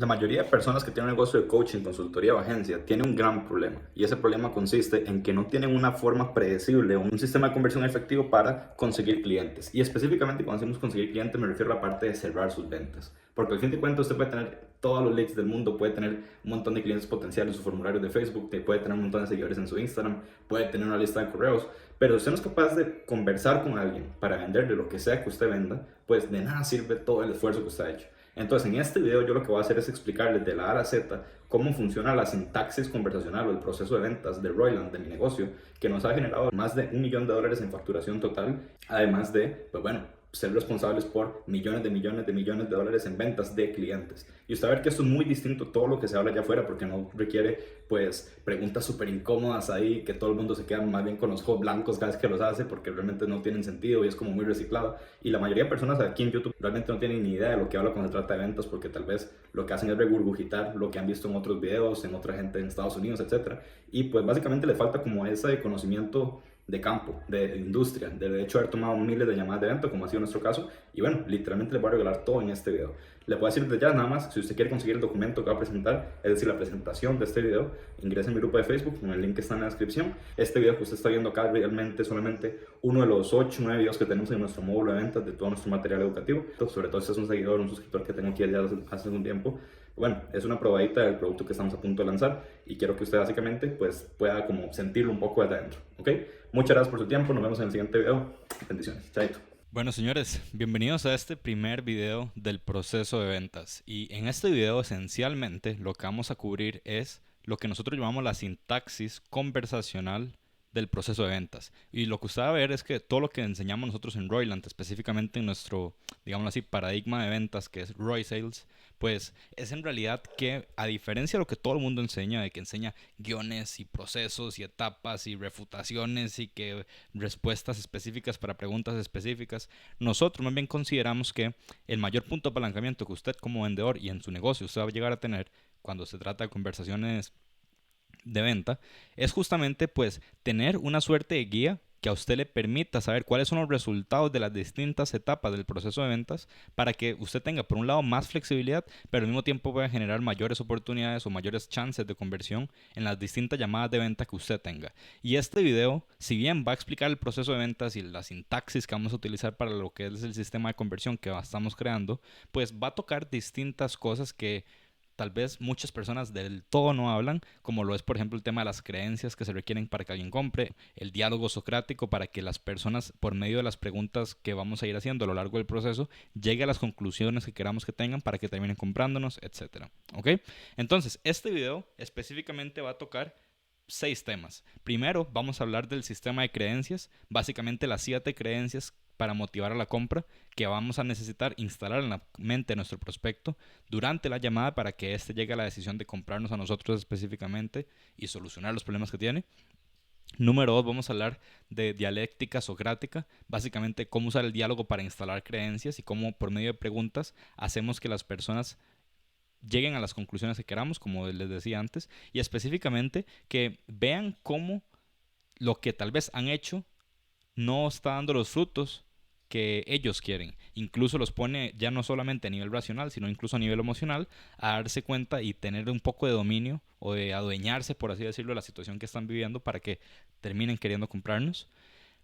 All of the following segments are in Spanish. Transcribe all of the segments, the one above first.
La mayoría de personas que tienen un negocio de coaching, consultoría o agencia tienen un gran problema y ese problema consiste en que no tienen una forma predecible o un sistema de conversión efectivo para conseguir clientes. Y específicamente cuando decimos conseguir clientes me refiero a la parte de cerrar sus ventas. Porque al fin de cuentas usted puede tener todos los leads del mundo, puede tener un montón de clientes potenciales en su formulario de Facebook, puede tener un montón de seguidores en su Instagram, puede tener una lista de correos, pero si usted no es capaz de conversar con alguien para venderle lo que sea que usted venda, pues de nada sirve todo el esfuerzo que usted ha hecho. Entonces, en este video yo lo que voy a hacer es explicarles de la A a la Z cómo funciona la sintaxis conversacional o el proceso de ventas de Royland, de mi negocio, que nos ha generado más de $1 millón en facturación total, además de, pues bueno, ser responsables por millones de dólares en ventas de clientes. Y usted va a ver que esto es muy distinto a todo lo que se habla allá afuera porque no requiere pues preguntas súper incómodas ahí que todo el mundo se queda más bien con los ojos blancos cada vez que los hace porque realmente no tienen sentido y es como muy reciclado. Y la mayoría de personas aquí en YouTube realmente no tienen ni idea de lo que habla cuando se trata de ventas porque tal vez lo que hacen es regurgitar lo que han visto en otros videos, en otra gente en Estados Unidos, etcétera. Y pues básicamente les falta como ese conocimiento de campo, de industria, de hecho haber tomado miles de llamadas de venta, como ha sido nuestro caso, y bueno, literalmente les voy a regalar todo en este video. Le puedo decir desde ya nada más, si usted quiere conseguir el documento que va a presentar, es decir, la presentación de este video, ingrese en mi grupo de Facebook, con el link que está en la descripción. Este video que usted está viendo acá realmente solamente uno de los 8 o 9 videos que tenemos en nuestro módulo de ventas de todo nuestro material educativo. Entonces, sobre todo si es un seguidor, un suscriptor que tengo aquí ya hace un tiempo, bueno, es una probadita del producto que estamos a punto de lanzar y quiero que usted básicamente pues pueda como sentirlo un poco desde adentro, ¿ok? Muchas gracias por su tiempo, nos vemos en el siguiente video. Bendiciones, chaito. Bueno, señores, bienvenidos a este primer video del proceso de ventas. Y en este video esencialmente lo que vamos a cubrir es lo que nosotros llamamos la sintaxis conversacional del proceso de ventas. Y lo que usted va a ver es que todo lo que enseñamos nosotros en Royland, específicamente en nuestro, digamos así, paradigma de ventas que es Roy Sales, pues es en realidad que, a diferencia de lo que todo el mundo enseña, de que enseña guiones y procesos y etapas y refutaciones y que respuestas específicas para preguntas específicas, nosotros más bien consideramos que el mayor punto de apalancamiento que usted como vendedor y en su negocio usted va a llegar a tener cuando se trata de conversaciones de venta es justamente pues tener una suerte de guía que a usted le permita saber cuáles son los resultados de las distintas etapas del proceso de ventas para que usted tenga por un lado más flexibilidad, pero al mismo tiempo pueda generar mayores oportunidades o mayores chances de conversión en las distintas llamadas de venta que usted tenga. Y este video, si bien va a explicar el proceso de ventas y la sintaxis que vamos a utilizar para lo que es el sistema de conversión que estamos creando, pues va a tocar distintas cosas que tal vez muchas personas del todo no hablan, como lo es por ejemplo el tema de las creencias que se requieren para que alguien compre, el diálogo socrático para que las personas por medio de las preguntas que vamos a ir haciendo a lo largo del proceso llegue a las conclusiones que queramos que tengan para que terminen comprándonos, etcétera. ¿Ok? Entonces, este video específicamente va a tocar 6 temas. Primero, vamos a hablar del sistema de creencias, básicamente las 7 creencias para motivar a la compra que vamos a necesitar instalar en la mente de nuestro prospecto durante la llamada para que éste llegue a la decisión de comprarnos a nosotros específicamente y solucionar los problemas que tiene. Número 2, vamos a hablar de dialéctica socrática, básicamente cómo usar el diálogo para instalar creencias y cómo por medio de preguntas hacemos que las personas lleguen a las conclusiones que queramos, como les decía antes, y específicamente que vean cómo lo que tal vez han hecho no está dando los frutos que ellos quieren. Incluso los pone ya no solamente a nivel racional, sino incluso a nivel emocional, a darse cuenta y tener un poco de dominio o de adueñarse, por así decirlo, de la situación que están viviendo para que terminen queriendo comprarnos.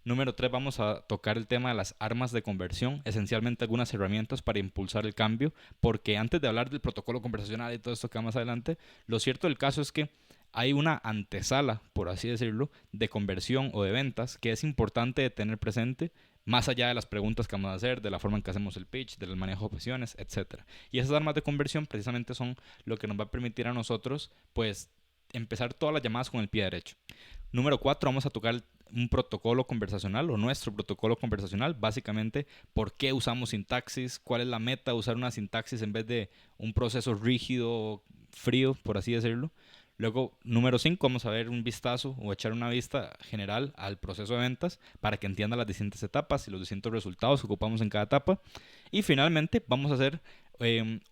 Número 3, vamos a tocar el tema de las armas de conversión, esencialmente algunas herramientas para impulsar el cambio, porque antes de hablar del protocolo conversacional y todo esto que va más adelante, lo cierto del caso es que hay una antesala, por así decirlo, de conversión o de ventas que es importante tener presente, más allá de las preguntas que vamos a hacer, de la forma en que hacemos el pitch, del manejo de objeciones, etcétera. Y esas armas de conversión precisamente son lo que nos va a permitir a nosotros, pues, empezar todas las llamadas con el pie derecho. Número 4, vamos a tocar un protocolo conversacional o nuestro protocolo conversacional, básicamente por qué usamos sintaxis, cuál es la meta de usar una sintaxis en vez de un proceso rígido, frío, por así decirlo. Luego, número 5, vamos a ver un vistazo o echar una vista general al proceso de ventas para que entienda las distintas etapas y los distintos resultados que ocupamos en cada etapa. Y finalmente, vamos a hacer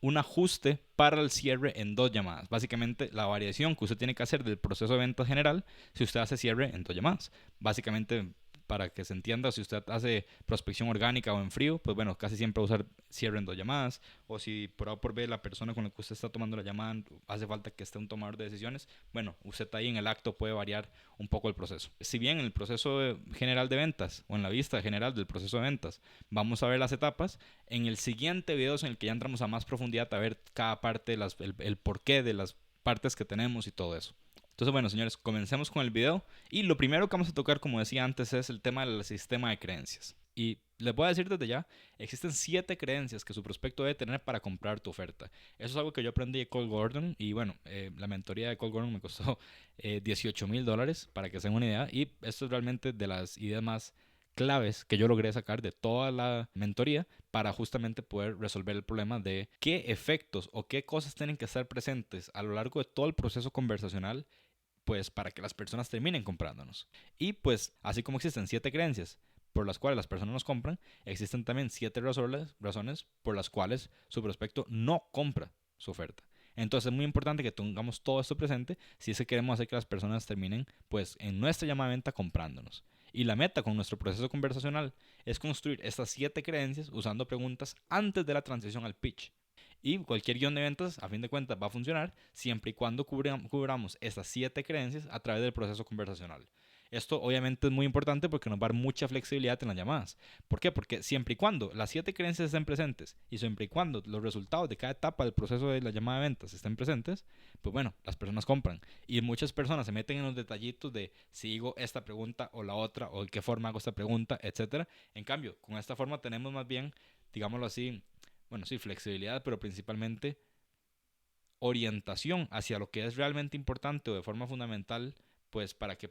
un ajuste para el cierre en 2 llamadas. Básicamente, la variación que usted tiene que hacer del proceso de venta general si usted hace cierre en 2 llamadas. Básicamente, para que se entienda, si usted hace prospección orgánica o en frío, pues bueno, casi siempre va a usar cierre en 2 llamadas. O si por A o por B la persona con la que usted está tomando la llamada hace falta que esté un tomador de decisiones, bueno, usted ahí en el acto puede variar un poco el proceso. Si bien en el proceso general de ventas o en la vista general del proceso de ventas vamos a ver las etapas, en el siguiente video es en el que ya entramos a más profundidad a ver cada parte, el porqué de las partes que tenemos y todo eso. Entonces, bueno, señores, comencemos con el video. Y lo primero que vamos a tocar, como decía antes, es el tema del sistema de creencias. Y les voy a decir desde ya, existen 7 creencias que su prospecto debe tener para comprar tu oferta. Eso es algo que yo aprendí de Cole Gordon. Y bueno, la mentoría de Cole Gordon me costó $18,000, para que se den una idea. Y esto es realmente de las ideas más claves que yo logré sacar de toda la mentoría para justamente poder resolver el problema de qué efectos o qué cosas tienen que estar presentes a lo largo de todo el proceso conversacional, pues para que las personas terminen comprándonos. Y pues así como existen 7 creencias por las cuales las personas nos compran, existen también 7 razones por las cuales su prospecto no compra su oferta. Entonces es muy importante que tengamos todo esto presente si es que queremos hacer que las personas terminen pues en nuestra llamada de venta comprándonos. Y la meta con nuestro proceso conversacional es construir estas 7 creencias usando preguntas antes de la transición al pitch. Y cualquier guión de ventas, a fin de cuentas, va a funcionar siempre y cuando cubramos estas 7 creencias a través del proceso conversacional. Esto obviamente es muy importante porque nos va a dar mucha flexibilidad en las llamadas. ¿Por qué? Porque siempre y cuando las 7 creencias estén presentes y siempre y cuando los resultados de cada etapa del proceso de la llamada de ventas estén presentes, pues bueno, las personas compran. Y muchas personas se meten en los detallitos de si digo esta pregunta o la otra, o de qué forma hago esta pregunta, etc. En cambio, con esta forma tenemos más bien, digámoslo así, bueno, sí, flexibilidad, pero principalmente orientación hacia lo que es realmente importante o de forma fundamental, pues para que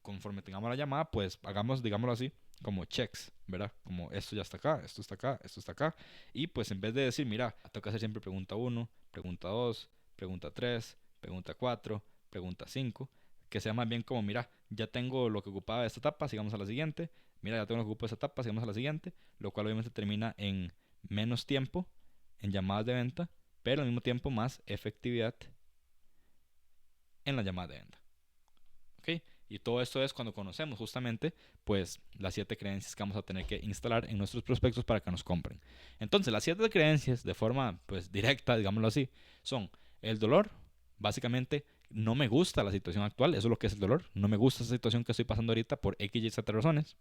conforme tengamos la llamada, pues hagamos, digámoslo así, como checks, ¿verdad? Como esto ya está acá, esto está acá, esto está acá. Y pues en vez de decir, mira, toca hacer siempre pregunta 1, pregunta 2, pregunta 3, pregunta 4, pregunta 5, que sea más bien como, mira, ya tengo lo que ocupaba de esta etapa, sigamos a la siguiente. Mira, ya tengo lo que ocupaba de esta etapa, sigamos a la siguiente. Lo cual obviamente termina en menos tiempo en llamadas de venta, pero al mismo tiempo más efectividad en la llamada de venta. ¿Ok? Y todo esto es cuando conocemos justamente pues las 7 creencias que vamos a tener que instalar en nuestros prospectos para que nos compren. Entonces las 7 creencias de forma pues directa, digámoslo así, son el dolor. Básicamente no me gusta la situación actual, eso es lo que es el dolor. No me gusta esa situación que estoy pasando ahorita por X y Z razones.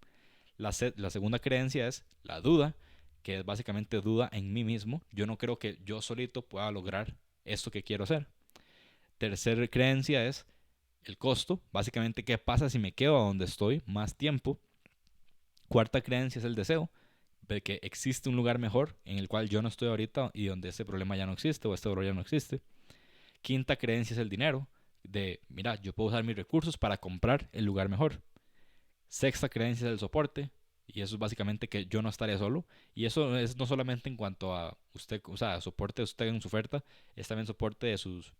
La segunda creencia es la duda, que es básicamente duda en mí mismo. Yo no creo que yo solito pueda lograr esto que quiero hacer. Tercera creencia es el costo, básicamente qué pasa si me quedo a donde estoy más tiempo. Cuarta creencia es el deseo, de que existe un lugar mejor en el cual yo no estoy ahorita y donde ese problema ya no existe o este dolor ya no existe. Quinta creencia es el dinero, de mira, yo puedo usar mis recursos para comprar el lugar mejor. Sexta creencia es el soporte, y eso es básicamente que yo no estaré solo. Y eso es no solamente en cuanto a usted, o sea, soporte de usted en su oferta, es también soporte de sus,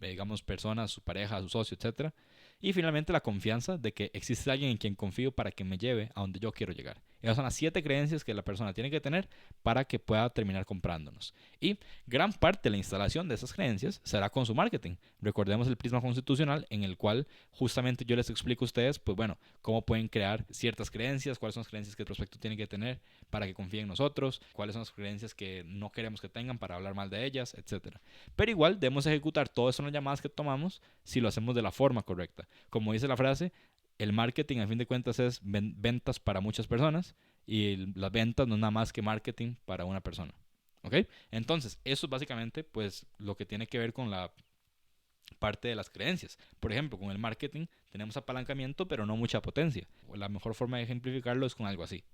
digamos, personas, su pareja, su socio, etcétera. Y finalmente la confianza de que existe alguien en quien confío para que me lleve a donde yo quiero llegar. Esas son las 7 creencias que la persona tiene que tener para que pueda terminar comprándonos. Y gran parte de la instalación de esas creencias será con su marketing. Recordemos el prisma constitucional en el cual justamente yo les explico a ustedes, pues bueno, cómo pueden crear ciertas creencias, cuáles son las creencias que el prospecto tiene que tener para que confíe en nosotros, cuáles son las creencias que no queremos que tengan para hablar mal de ellas, etcétera. Pero igual debemos ejecutar todo eso en las llamadas que tomamos si lo hacemos de la forma correcta. Como dice la frase, el marketing a fin de cuentas es ventas para muchas personas y las ventas no es nada más que marketing para una persona. ¿Ok? Entonces, eso es básicamente pues lo que tiene que ver con la parte de las creencias. Por ejemplo, con el marketing tenemos apalancamiento pero no mucha potencia. La mejor forma de ejemplificarlo es con algo así.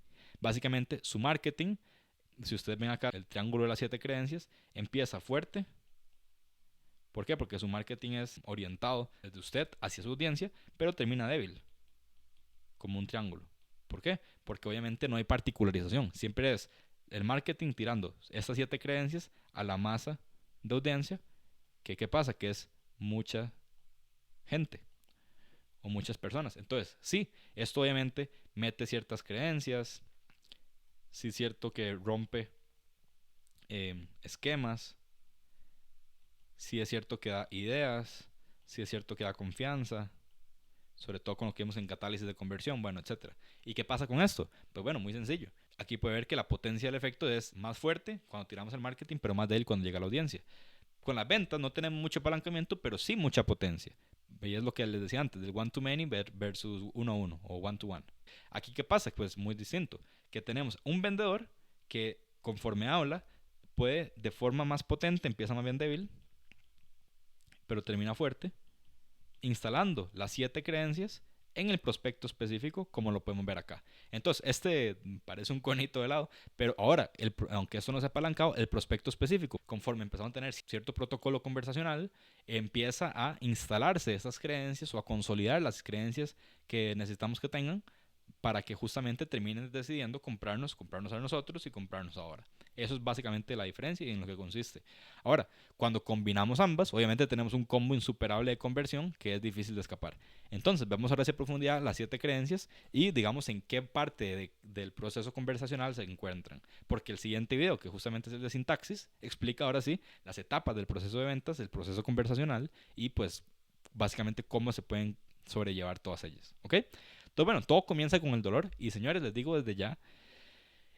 Básicamente, su marketing, si ustedes ven acá el triángulo de las 7 creencias, empieza fuerte. ¿Por qué? Porque su marketing es orientado desde usted hacia su audiencia, pero termina débil, como un triángulo. ¿Por qué? Porque obviamente no hay particularización. Siempre es el marketing tirando estas 7 creencias a la masa de audiencia. ¿Qué pasa? Que es mucha gente o muchas personas. Entonces, sí, esto obviamente mete ciertas creencias. Sí es cierto que rompe esquemas. Sí es cierto que da ideas. Sí es cierto que da confianza. sobre todo con lo que vemos en catálisis de conversión, bueno, etcétera. ¿Y qué pasa con esto? Pues bueno, muy sencillo. Aquí puede ver que la potencia del efecto es más fuerte cuando tiramos el marketing, pero más débil cuando llega a la audiencia. Con las ventas no tenemos mucho apalancamiento, pero sí mucha potencia. Y es lo que les decía antes, del one-to-many versus uno-a-uno o one-to-one. Aquí, ¿qué pasa? Pues muy distinto. Que tenemos un vendedor que, conforme habla, puede de forma más potente, empieza más bien débil, pero termina fuerte, instalando las 7 creencias en el prospecto específico, como lo podemos ver acá. Entonces, este parece un conito de helado, pero ahora, aunque esto no sea apalancado, el prospecto específico, conforme empezamos a tener cierto protocolo conversacional, empieza a instalarse esas creencias o a consolidar las creencias que necesitamos que tengan para que justamente terminen decidiendo comprarnos a nosotros y comprarnos ahora. Eso es básicamente la diferencia y en lo que consiste. Ahora, cuando combinamos ambas, obviamente tenemos un combo insuperable de conversión que es difícil de escapar. Entonces, vemos ahora hacia profundidad las 7 creencias y digamos en qué parte del proceso conversacional se encuentran. Porque el siguiente video, que justamente es el de sintaxis, explica ahora sí las etapas del proceso de ventas, el proceso conversacional y pues básicamente cómo se pueden sobrellevar todas ellas. ¿Ok? Entonces, bueno, todo comienza con el dolor y señores, les digo desde ya,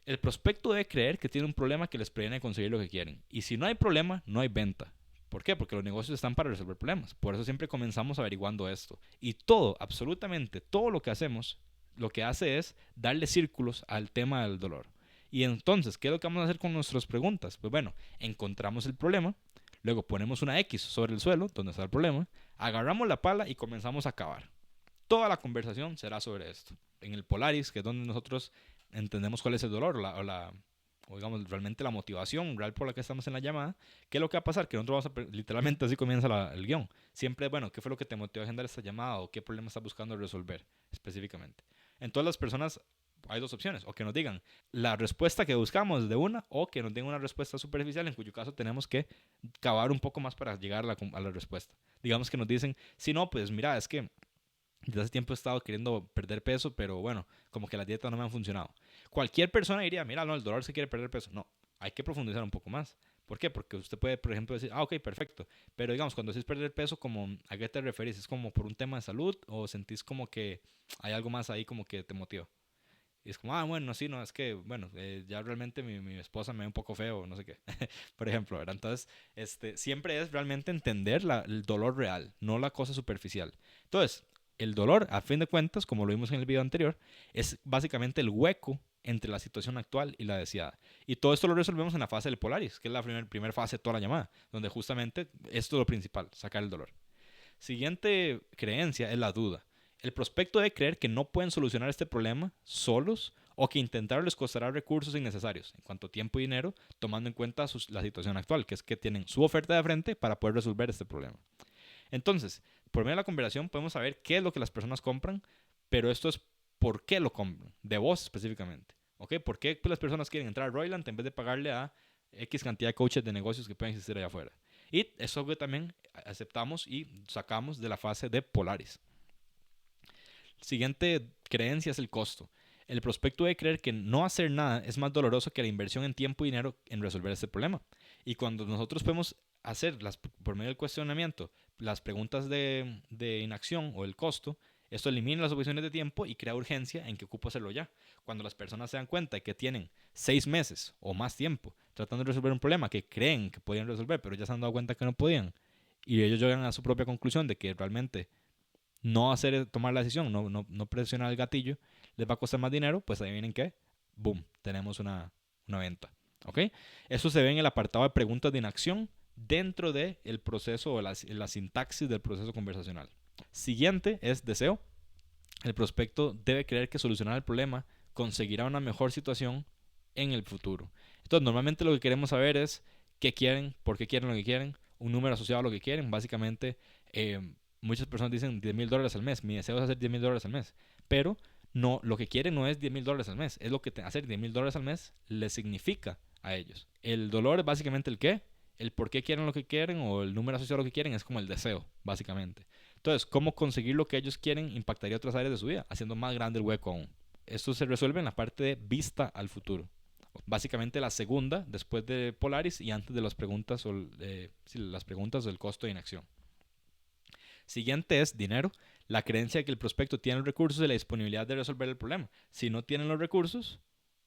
el prospecto debe creer que tiene un problema que les previene de conseguir lo que quieren. Y si no hay problema, no hay venta. ¿Por qué? Porque los negocios están para resolver problemas. Por eso siempre comenzamos averiguando esto. Y todo, absolutamente todo lo que hacemos, lo que hace es darle círculos al tema del dolor. Y entonces, ¿qué es lo que vamos a hacer con nuestras preguntas? Pues bueno, encontramos el problema, luego ponemos una X sobre el suelo, donde está el problema, agarramos la pala y comenzamos a cavar. Toda la conversación será sobre esto. En el Polaris, que es donde nosotros entendemos cuál es el dolor o digamos realmente la motivación real por la que estamos en la llamada, ¿qué es lo que va a pasar? Que nosotros vamos a, literalmente así comienza el guión. Siempre, bueno, ¿qué fue lo que te motivó a agendar esta llamada o qué problema estás buscando resolver específicamente? En todas las personas hay dos opciones, o que nos digan la respuesta que buscamos de una, o que nos den una respuesta superficial, en cuyo caso tenemos que cavar un poco más para llegar a la respuesta. Digamos que nos dicen, si no, pues mira, es que desde hace tiempo he estado queriendo perder peso, pero bueno, como que las dietas no me han funcionado. Cualquier persona diría, mira, no, el dolor se quiere perder peso. No, hay que profundizar un poco más. ¿Por qué? Porque usted puede, por ejemplo, decir, ok, perfecto. Pero digamos, cuando decís perder peso, ¿a qué te referís? ¿Es como por un tema de salud o sentís como que hay algo más ahí como que te motiva? Y es como, bueno, sí, no, es que, bueno, ya realmente mi esposa me ve un poco feo, no sé qué, por ejemplo, ¿verdad? Entonces, siempre es realmente entender el dolor real, no la cosa superficial. Entonces, el dolor, a fin de cuentas, como lo vimos en el video anterior, es básicamente el hueco entre la situación actual y la deseada. Y todo esto lo resolvemos en la fase del Polaris, que es la primera fase de toda la llamada, donde justamente esto es lo principal, sacar el dolor. Siguiente creencia es la duda. El prospecto debe creer que no pueden solucionar este problema solos o que intentarlo les costará recursos innecesarios en cuanto a tiempo y dinero, tomando en cuenta la situación actual, que es que tienen su oferta de frente para poder resolver este problema. Entonces, por medio de la conversación podemos saber qué es lo que las personas compran, pero esto es por qué lo compran, de vos específicamente. ¿Ok? ¿Por qué las personas quieren entrar a Royland en vez de pagarle a X cantidad de coaches de negocios que pueden existir allá afuera? Y eso es algo que también aceptamos y sacamos de la fase de Polaris. Siguiente creencia es el costo. El prospecto debe creer que no hacer nada es más doloroso que la inversión en tiempo y dinero en resolver este problema. Y cuando nosotros podemos hacer, por medio del cuestionamiento, las preguntas de inacción o el costo, esto elimina las objeciones de tiempo y crea urgencia en que ocupo hacerlo ya. Cuando las personas se dan cuenta de que tienen 6 meses o más tiempo tratando de resolver un problema que creen que podían resolver, pero ya se han dado cuenta que no podían, y ellos llegan a su propia conclusión de que realmente no tomar la decisión, no presionar el gatillo, les va a costar más dinero, pues ahí vienen que, boom, tenemos una venta. ¿Ok? Eso se ve en el apartado de preguntas de inacción dentro del proceso o la sintaxis del proceso conversacional. Siguiente es deseo. El prospecto debe creer que solucionar el problema conseguirá una mejor situación en el futuro. Entonces, normalmente lo que queremos saber es qué quieren, por qué quieren lo que quieren, un número asociado a lo que quieren. Básicamente, muchas personas dicen $10,000 al mes. Mi deseo es hacer $10,000 al mes. Pero no, lo que quieren no es $10,000 al mes. Es lo que hacer $10,000 al mes les significa a ellos. El dolor es básicamente el qué, el por qué quieren lo que quieren o el número asociado a lo que quieren es como el deseo, básicamente. Entonces, cómo conseguir lo que ellos quieren impactaría otras áreas de su vida, haciendo más grande el hueco aún. Esto se resuelve en la parte de vista al futuro. Básicamente la segunda, después de Polaris y antes de las preguntas las preguntas del costo de inacción. Siguiente es dinero, la creencia de que el prospecto tiene los recursos y la disponibilidad de resolver el problema. Si no tienen los recursos,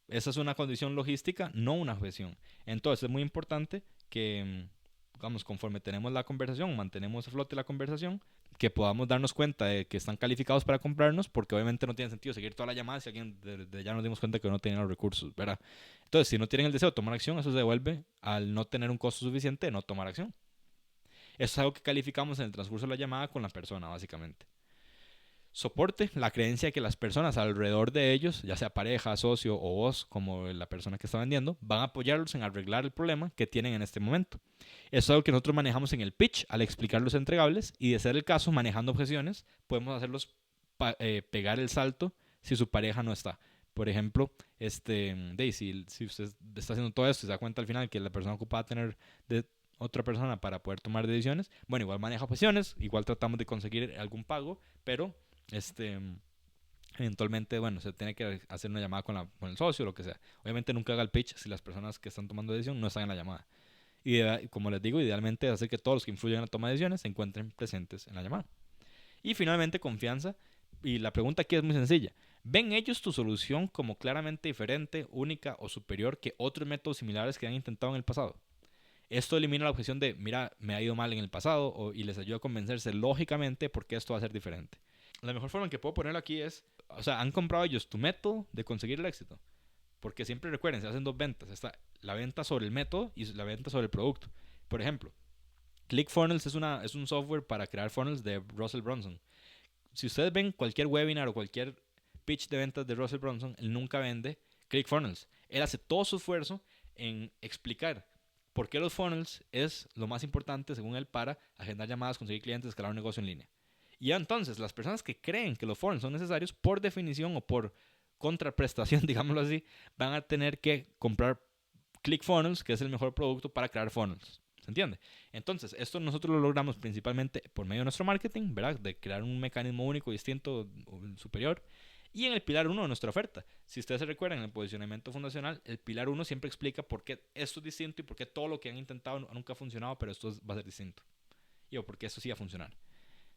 esa es una condición logística, no una objeción. Entonces es muy importante que, digamos, conforme tenemos la conversación, mantenemos a flote la conversación, que podamos darnos cuenta de que están calificados para comprarnos, porque obviamente no tiene sentido seguir toda la llamada si alguien ya nos dimos cuenta que no tienen los recursos, ¿verdad? Entonces, si no tienen el deseo de tomar acción, eso se devuelve al no tener un costo suficiente de no tomar acción. Eso es algo que calificamos en el transcurso de la llamada con la persona, básicamente. Soporte, la creencia de que las personas alrededor de ellos, ya sea pareja, socio o vos, como la persona que está vendiendo, van a apoyarlos en arreglar el problema que tienen en este momento. Eso es algo que nosotros manejamos en el pitch al explicar los entregables, y de ser el caso, manejando objeciones, podemos hacerlos pegar el salto si su pareja no está. Por ejemplo, si usted está haciendo todo esto y se da cuenta al final que la persona ocupada tener de otra persona para poder tomar decisiones, bueno, igual maneja objeciones, igual tratamos de conseguir algún pago, pero eventualmente, bueno, se tiene que hacer una llamada con el socio o lo que sea. Obviamente nunca haga el pitch si las personas que están tomando decisión no están en la llamada. Y como les digo, idealmente hacer que todos los que influyen en la toma de decisiones se encuentren presentes en la llamada. Y finalmente, confianza. Y la pregunta aquí es muy sencilla. ¿Ven ellos tu solución como claramente diferente, única o superior que otros métodos similares que han intentado en el pasado? Esto elimina la objeción de, mira, me ha ido mal en el pasado, y les ayuda a convencerse lógicamente por qué esto va a ser diferente. La mejor forma en que puedo ponerlo aquí es, o sea, han comprado ellos tu método de conseguir el éxito. Porque siempre recuerden, se hacen dos ventas. Está la venta sobre el método y la venta sobre el producto. Por ejemplo, ClickFunnels es un software para crear funnels de Russell Brunson. Si ustedes ven cualquier webinar o cualquier pitch de ventas de Russell Brunson, él nunca vende ClickFunnels. Él hace todo su esfuerzo en explicar por qué los funnels es lo más importante, según él, para agendar llamadas, conseguir clientes, escalar un negocio en línea. Y entonces, las personas que creen que los funnels son necesarios, por definición o por contraprestación, digámoslo así, van a tener que comprar ClickFunnels, que es el mejor producto para crear funnels. ¿Se entiende? Entonces, esto nosotros lo logramos principalmente por medio de nuestro marketing, ¿verdad? De crear un mecanismo único, distinto, superior. Y en el pilar 1 de nuestra oferta. Si ustedes se recuerdan, en el posicionamiento fundacional, el pilar 1 siempre explica por qué esto es distinto y por qué todo lo que han intentado nunca ha funcionado, pero esto va a ser distinto. Y o por qué esto sí va a funcionar.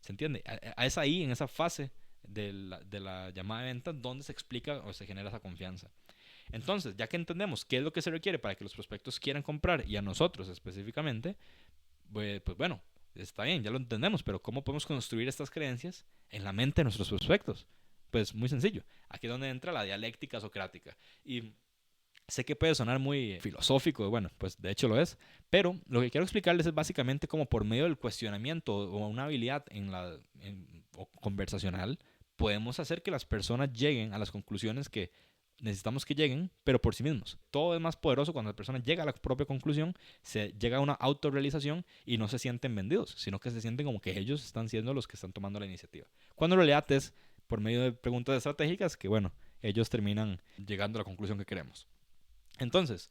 ¿Se entiende? Es ahí, en esa fase de la llamada de venta, donde se explica o se genera esa confianza. Entonces, ya que entendemos qué es lo que se requiere para que los prospectos quieran comprar, y a nosotros específicamente, pues bueno, está bien, ya lo entendemos, pero ¿cómo podemos construir estas creencias en la mente de nuestros prospectos? Pues muy sencillo. Aquí es donde entra la dialéctica socrática. Y sé que puede sonar muy filosófico, bueno, pues de hecho lo es, pero lo que quiero explicarles es básicamente cómo por medio del cuestionamiento o una habilidad o conversacional podemos hacer que las personas lleguen a las conclusiones que necesitamos que lleguen, pero por sí mismos. Todo es más poderoso cuando la persona llega a la propia conclusión, se llega a una autorrealización y no se sienten vendidos, sino que se sienten como que ellos están siendo los que están tomando la iniciativa. Cuando en realidad es por medio de preguntas estratégicas que, bueno, ellos terminan llegando a la conclusión que queremos. Entonces,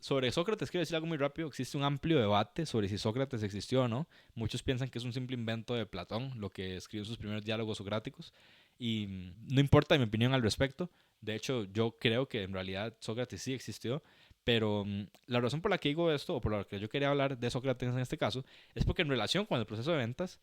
sobre Sócrates quiero decir algo muy rápido. Existe un amplio debate sobre si Sócrates existió o no. Muchos piensan que es un simple invento de Platón, lo que escribió sus primeros diálogos socráticos. Y no importa mi opinión al respecto. De hecho, yo creo que en realidad Sócrates sí existió. Pero la razón por la que digo esto, o por la que yo quería hablar de Sócrates en este caso, es porque en relación con el proceso de ventas,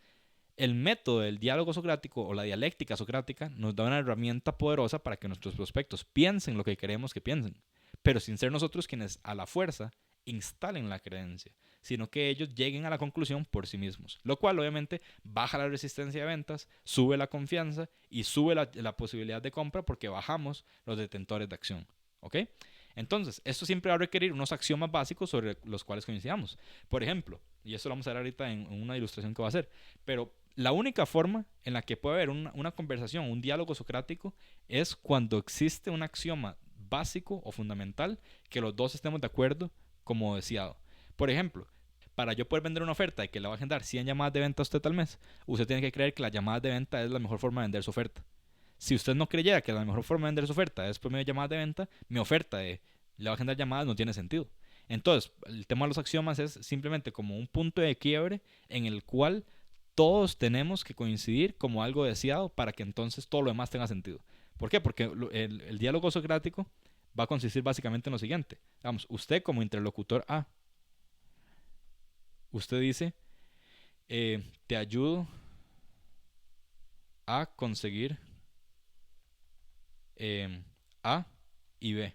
el método del diálogo socrático o la dialéctica socrática nos da una herramienta poderosa para que nuestros prospectos piensen lo que queremos que piensen, pero sin ser nosotros quienes a la fuerza instalen la creencia, sino que ellos lleguen a la conclusión por sí mismos, lo cual obviamente baja la resistencia de ventas, sube la confianza y sube la posibilidad de compra porque bajamos los detentores de acción. ¿Ok? Entonces, esto siempre va a requerir unos axiomas básicos sobre los cuales coincidamos. Por ejemplo, y esto lo vamos a ver ahorita en una ilustración que va a hacer, pero la única forma en la que puede haber una conversación, un diálogo socrático, es cuando existe un axioma básico o fundamental que los dos estemos de acuerdo como deseado. Por ejemplo, para yo poder vender una oferta de que le va a agendar 100 llamadas de venta a usted al mes, usted tiene que creer que las llamadas de venta es la mejor forma de vender su oferta. Si usted no creyera que la mejor forma de vender su oferta es por medio de llamadas de venta, mi oferta de le va a agendar llamadas no tiene sentido. Entonces, el tema de los axiomas es simplemente como un punto de quiebre en el cual todos tenemos que coincidir como algo deseado para que entonces todo lo demás tenga sentido. ¿Por qué? Porque el diálogo socrático va a consistir básicamente en lo siguiente. Vamos, usted como interlocutor A, usted dice, te ayudo a conseguir A y B,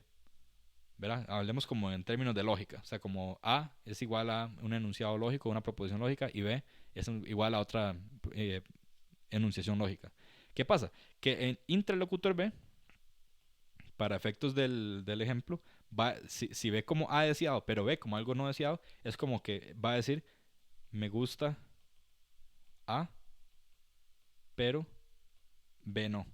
¿verdad? Hablemos como en términos de lógica, o sea, como A es igual a un enunciado lógico, una proposición lógica, y B es igual a otra enunciación lógica. ¿Qué pasa? Que el interlocutor B, para efectos del ejemplo, si ve como A deseado, pero B como algo no deseado, es como que va a decir, me gusta A, pero B no.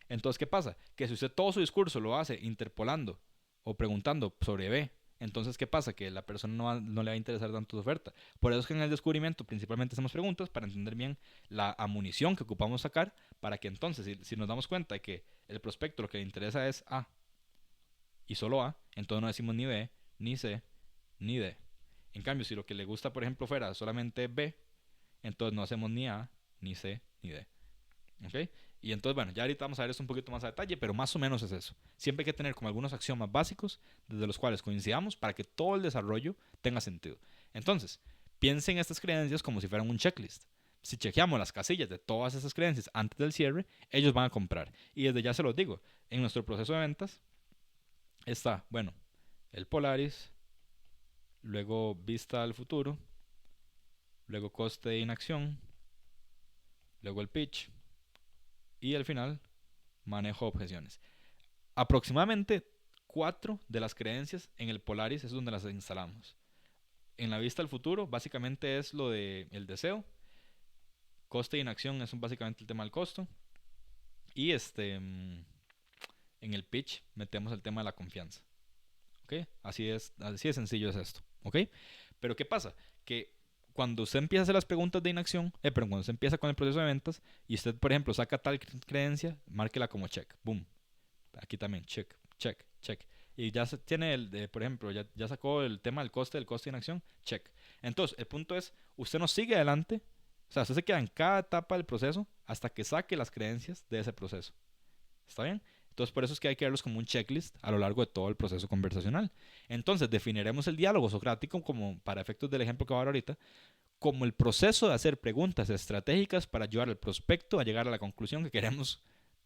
Entonces, ¿qué pasa? Que si usted todo su discurso lo hace interpolando o preguntando sobre B, entonces, ¿qué pasa? Que la persona no le va a interesar tanto su oferta. Por eso es que en el descubrimiento principalmente hacemos preguntas para entender bien la amunición que ocupamos sacar, para que entonces, si nos damos cuenta de que el prospecto lo que le interesa es A y solo A, entonces no decimos ni B, ni C, ni D. En cambio, si lo que le gusta, por ejemplo, fuera solamente B, entonces no hacemos ni A, ni C, ni D. ¿Ok? Y entonces, bueno, ya ahorita vamos a ver esto un poquito más a detalle, pero más o menos es eso. Siempre hay que tener como algunos axiomas básicos desde los cuales coincidamos para que todo el desarrollo tenga sentido. Entonces, piensen estas creencias como si fueran un checklist. Si chequeamos las casillas de todas esas creencias antes del cierre, ellos van a comprar. Y desde ya se los digo, en nuestro proceso de ventas está, bueno, el Polaris, luego vista al futuro, luego coste de inacción, luego el pitch y al final manejo objeciones. Aproximadamente 4 de las creencias en el Polaris es donde las instalamos. En la vista al futuro, básicamente es lo del deseo. Coste de inacción es básicamente el tema del costo. Y en el pitch metemos el tema de la confianza. ¿Ok? Así de sencillo es esto. ¿Ok? Pero ¿qué pasa? Que cuando usted empieza a hacer las preguntas de inacción, pero cuando usted empieza con el proceso de ventas y usted, por ejemplo, saca tal creencia, márquela como check. Boom. Aquí también, check, check, check. Y ya tiene por ejemplo, ya sacó el tema del coste de inacción, check. Entonces, el punto es, usted no sigue adelante, o sea, usted se queda en cada etapa del proceso hasta que saque las creencias de ese proceso. ¿Está bien? Entonces, por eso es que hay que verlos como un checklist a lo largo de todo el proceso conversacional. Entonces, definiremos el diálogo socrático como, para efectos del ejemplo que va a dar ahorita, como el proceso de hacer preguntas estratégicas para ayudar al prospecto a llegar a la conclusión que queremos,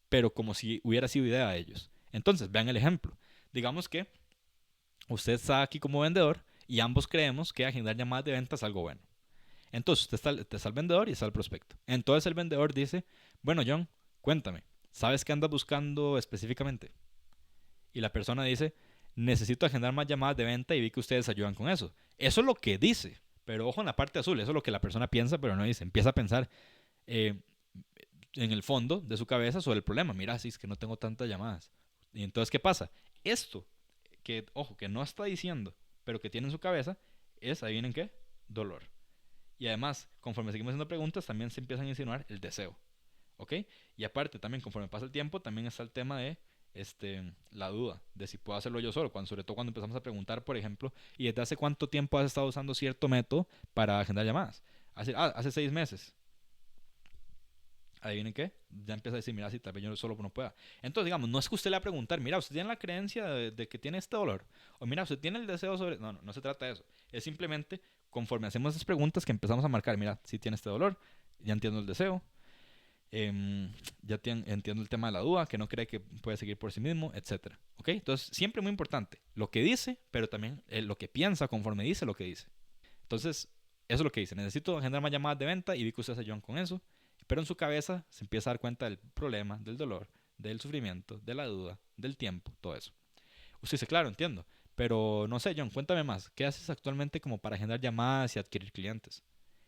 pero como si hubiera sido idea de ellos. Entonces, vean el ejemplo. Digamos que usted está aquí como vendedor y ambos creemos que agendar llamadas de ventas es algo bueno. Entonces, está el vendedor y está el prospecto. Entonces, el vendedor dice, bueno, John, cuéntame, ¿sabes qué andas buscando específicamente? Y la persona dice, necesito agendar más llamadas de venta y vi que ustedes ayudan con eso. Eso es lo que dice, pero ojo en la parte azul, eso es lo que la persona piensa, pero no dice. Empieza a pensar eh, en el fondo de su cabeza sobre el problema. Mira, si es que no tengo tantas llamadas. Y entonces, ¿qué pasa? Esto que, ojo, que no está diciendo, pero que tiene en su cabeza, es, adivinen qué, dolor. Y además, conforme seguimos haciendo preguntas, también se empiezan a insinuar el deseo. ¿Ok? Y aparte, también conforme pasa el tiempo, también está el tema de la duda de si puedo hacerlo yo solo, sobre todo cuando empezamos a preguntar, por ejemplo, ¿y desde hace cuánto tiempo has estado usando cierto método para agendar llamadas? Hace 6 meses. ¿Adivinen qué? Ya empieza a decir, mira, si tal vez yo solo no pueda. Entonces, digamos, no es que usted le va a preguntar, mira, usted tiene la creencia de que tiene este dolor, o mira, usted tiene el deseo sobre... No, no, no se trata de eso. Es simplemente, conforme hacemos esas preguntas, que empezamos a marcar, mira, si tiene este dolor, ya entiendo el deseo, entiendo el tema de la duda, que no cree que puede seguir por sí mismo, etcétera. ¿Ok? Entonces, siempre muy importante, lo que dice, pero también lo que piensa conforme dice lo que dice. Entonces, eso es lo que dice. Necesito generar más llamadas de venta y vi que ustedes ayudan con eso. Pero en su cabeza se empieza a dar cuenta del problema, del dolor, del sufrimiento, de la duda, del tiempo, todo eso. Usted dice, claro, entiendo. Pero no sé, John, cuéntame más. ¿Qué haces actualmente como para generar llamadas y adquirir clientes?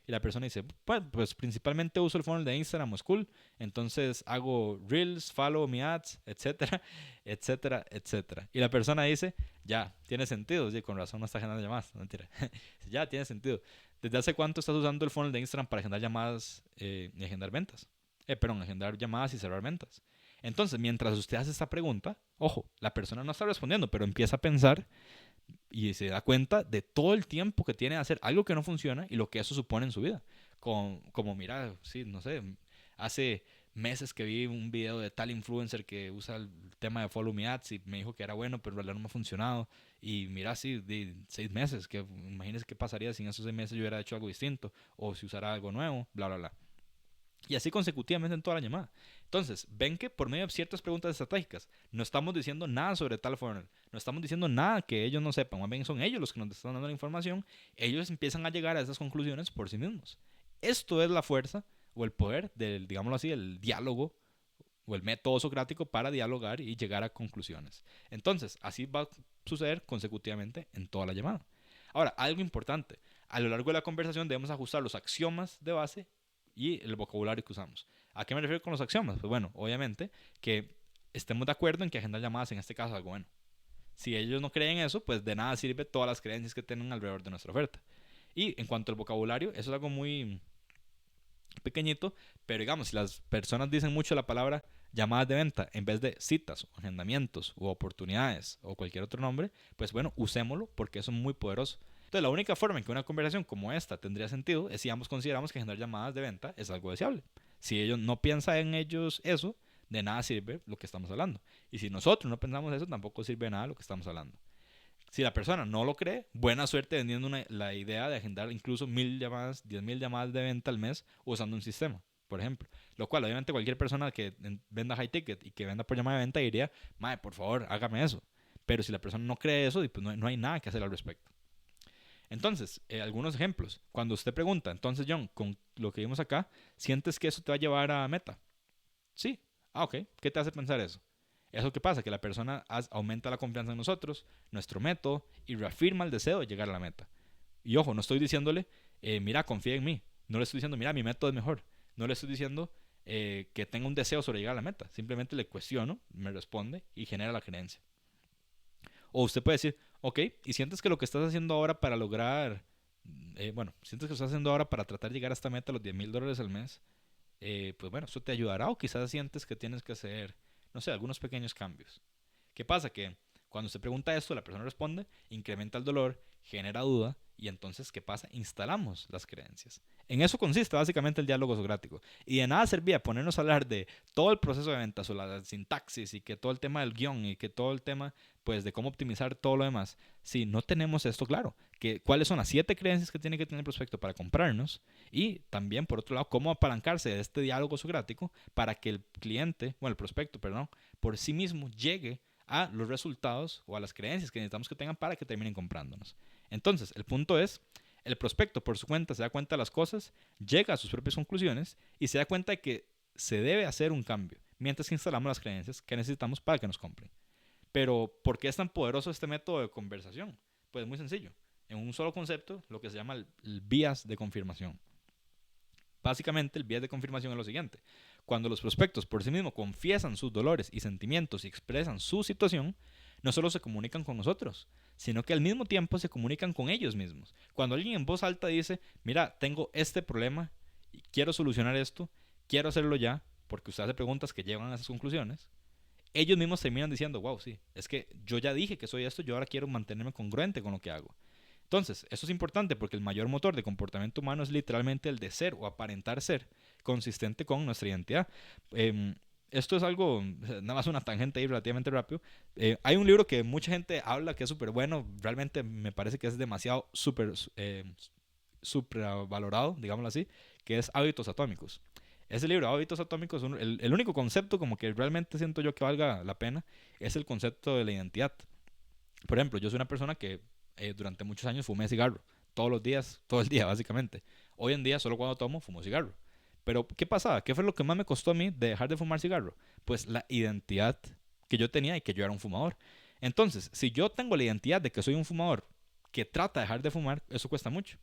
Y la persona dice, pues principalmente uso el funnel de Instagram o School. Entonces hago Reels, follow me ads, etcétera, etcétera, etcétera. Y la persona dice, ya, tiene sentido. Sí, con razón no está generando llamadas. No, mentira. Ya, tiene sentido. ¿Desde hace cuánto estás usando el funnel de Instagram para agendar llamadas y agendar ventas? Perdón, agendar llamadas y cerrar ventas. Entonces, mientras usted hace esta pregunta, ojo, la persona no está respondiendo, pero empieza a pensar y se da cuenta de todo el tiempo que tiene de hacer algo que no funciona y lo que eso supone en su vida. Como mira, sí, no sé, hace meses que vi un video de tal influencer que usa el tema de Follow Me Ads y me dijo que era bueno, pero en realidad no me ha funcionado. Y mira, sí, de 6 meses, que imagínese qué pasaría si en esos 6 meses yo hubiera hecho algo distinto o si usara algo nuevo, bla, bla, bla. Y así consecutivamente en toda la llamada. Entonces, ven que por medio de ciertas preguntas estratégicas, no estamos diciendo nada sobre tal funnel, no estamos diciendo nada que ellos no sepan, más bien son ellos los que nos están dando la información, ellos empiezan a llegar a esas conclusiones por sí mismos. Esto es la fuerza o el poder del, digámoslo así, el diálogo o el método socrático para dialogar y llegar a conclusiones. Entonces, así va a suceder consecutivamente en toda la llamada. Ahora, algo importante, a lo largo de la conversación debemos ajustar los axiomas de base y el vocabulario que usamos. ¿A qué me refiero con los axiomas? Pues bueno, obviamente que estemos de acuerdo en que agendar llamadas en este caso es algo bueno. Si ellos no creen eso, pues de nada sirve todas las creencias que tienen alrededor de nuestra oferta. Y en cuanto al vocabulario, eso es algo muy pequeñito, pero digamos, si las personas dicen mucho la palabra llamadas de venta en vez de citas, o agendamientos, o oportunidades, o cualquier otro nombre, pues bueno, usémoslo porque eso es muy poderoso. Entonces, la única forma en que una conversación como esta tendría sentido es si ambos consideramos que agendar llamadas de venta es algo deseable. Si ellos no piensan en ellos eso, de nada sirve lo que estamos hablando. Y si nosotros no pensamos eso, tampoco sirve de nada lo que estamos hablando. Si la persona no lo cree, buena suerte vendiendo la idea de agendar incluso 1000 llamadas, 10,000 llamadas de venta al mes usando un sistema, por ejemplo. Lo cual, obviamente, cualquier persona que venda high ticket y que venda por llamada de venta diría, mae, por favor, hágame eso. Pero si la persona no cree eso, pues no hay nada que hacer al respecto. Entonces, algunos ejemplos. Cuando usted pregunta, entonces, John, con lo que vimos acá, ¿sientes que eso te va a llevar a meta? Sí. Ah, ok. ¿Qué te hace pensar eso? Eso que pasa, que la persona aumenta la confianza en nosotros, nuestro método, y reafirma el deseo de llegar a la meta. Y ojo, no estoy diciéndole, mira, confía en mí. No le estoy diciendo, mira, mi método es mejor. No le estoy diciendo que tenga un deseo sobre llegar a la meta. Simplemente le cuestiono, me responde y genera la creencia. O usted puede decir, ok, y sientes que lo que estás haciendo ahora para lograr, sientes que lo estás haciendo ahora para tratar de llegar a esta meta, los $10,000 al mes, pues bueno, eso te ayudará o quizás sientes que tienes que hacer, no sé, algunos pequeños cambios. ¿Qué pasa? Que cuando se pregunta esto, la persona responde, incrementa el dolor, genera duda y entonces, ¿qué pasa? Instalamos las creencias. En eso consiste básicamente el diálogo socrático. Y de nada servía ponernos a hablar de todo el proceso de ventas o la sintaxis y que todo el tema del guión y que todo el tema pues de cómo optimizar todo lo demás si no tenemos esto claro, que cuáles son las 7 creencias que tiene que tener el prospecto para comprarnos y también por otro lado cómo apalancarse de este diálogo socrático para que el cliente, bueno el prospecto, perdón, por sí mismo llegue a los resultados o a las creencias que necesitamos que tengan para que terminen comprándonos. Entonces, el punto es, el prospecto por su cuenta se da cuenta de las cosas, llega a sus propias conclusiones y se da cuenta de que se debe hacer un cambio, mientras que instalamos las creencias que necesitamos para que nos compren. Pero, ¿por qué es tan poderoso este método de conversación? Pues es muy sencillo. En un solo concepto, lo que se llama el bias de confirmación. Básicamente, el bias de confirmación es lo siguiente. Cuando los prospectos por sí mismos confiesan sus dolores y sentimientos y expresan su situación, no solo se comunican con nosotros, sino que al mismo tiempo se comunican con ellos mismos. Cuando alguien en voz alta dice, mira, tengo este problema y quiero solucionar esto, quiero hacerlo ya, porque usted hace preguntas que llevan a esas conclusiones, ellos mismos terminan diciendo, wow, sí, es que yo ya dije que soy esto, yo ahora quiero mantenerme congruente con lo que hago. Entonces, eso es importante porque el mayor motor de comportamiento humano es literalmente el de ser o aparentar ser consistente con nuestra identidad. Esto es algo, nada más una tangente ahí relativamente rápido. Hay un libro que mucha gente habla que es súper bueno, realmente me parece que es demasiado supravalorado, digámoslo así, que es Hábitos Atómicos. Ese libro, Hábitos Atómicos, el único concepto como que realmente siento yo que valga la pena es el concepto de la identidad. Por ejemplo, yo soy una persona que durante muchos años fumé cigarro. Todos los días, todo el día, básicamente. Hoy en día, solo cuando tomo, fumo cigarro. Pero, ¿qué pasaba? ¿Qué fue lo que más me costó a mí de dejar de fumar cigarro? Pues la identidad que yo tenía y que yo era un fumador. Entonces, si yo tengo la identidad de que soy un fumador que trata de dejar de fumar, eso cuesta mucho.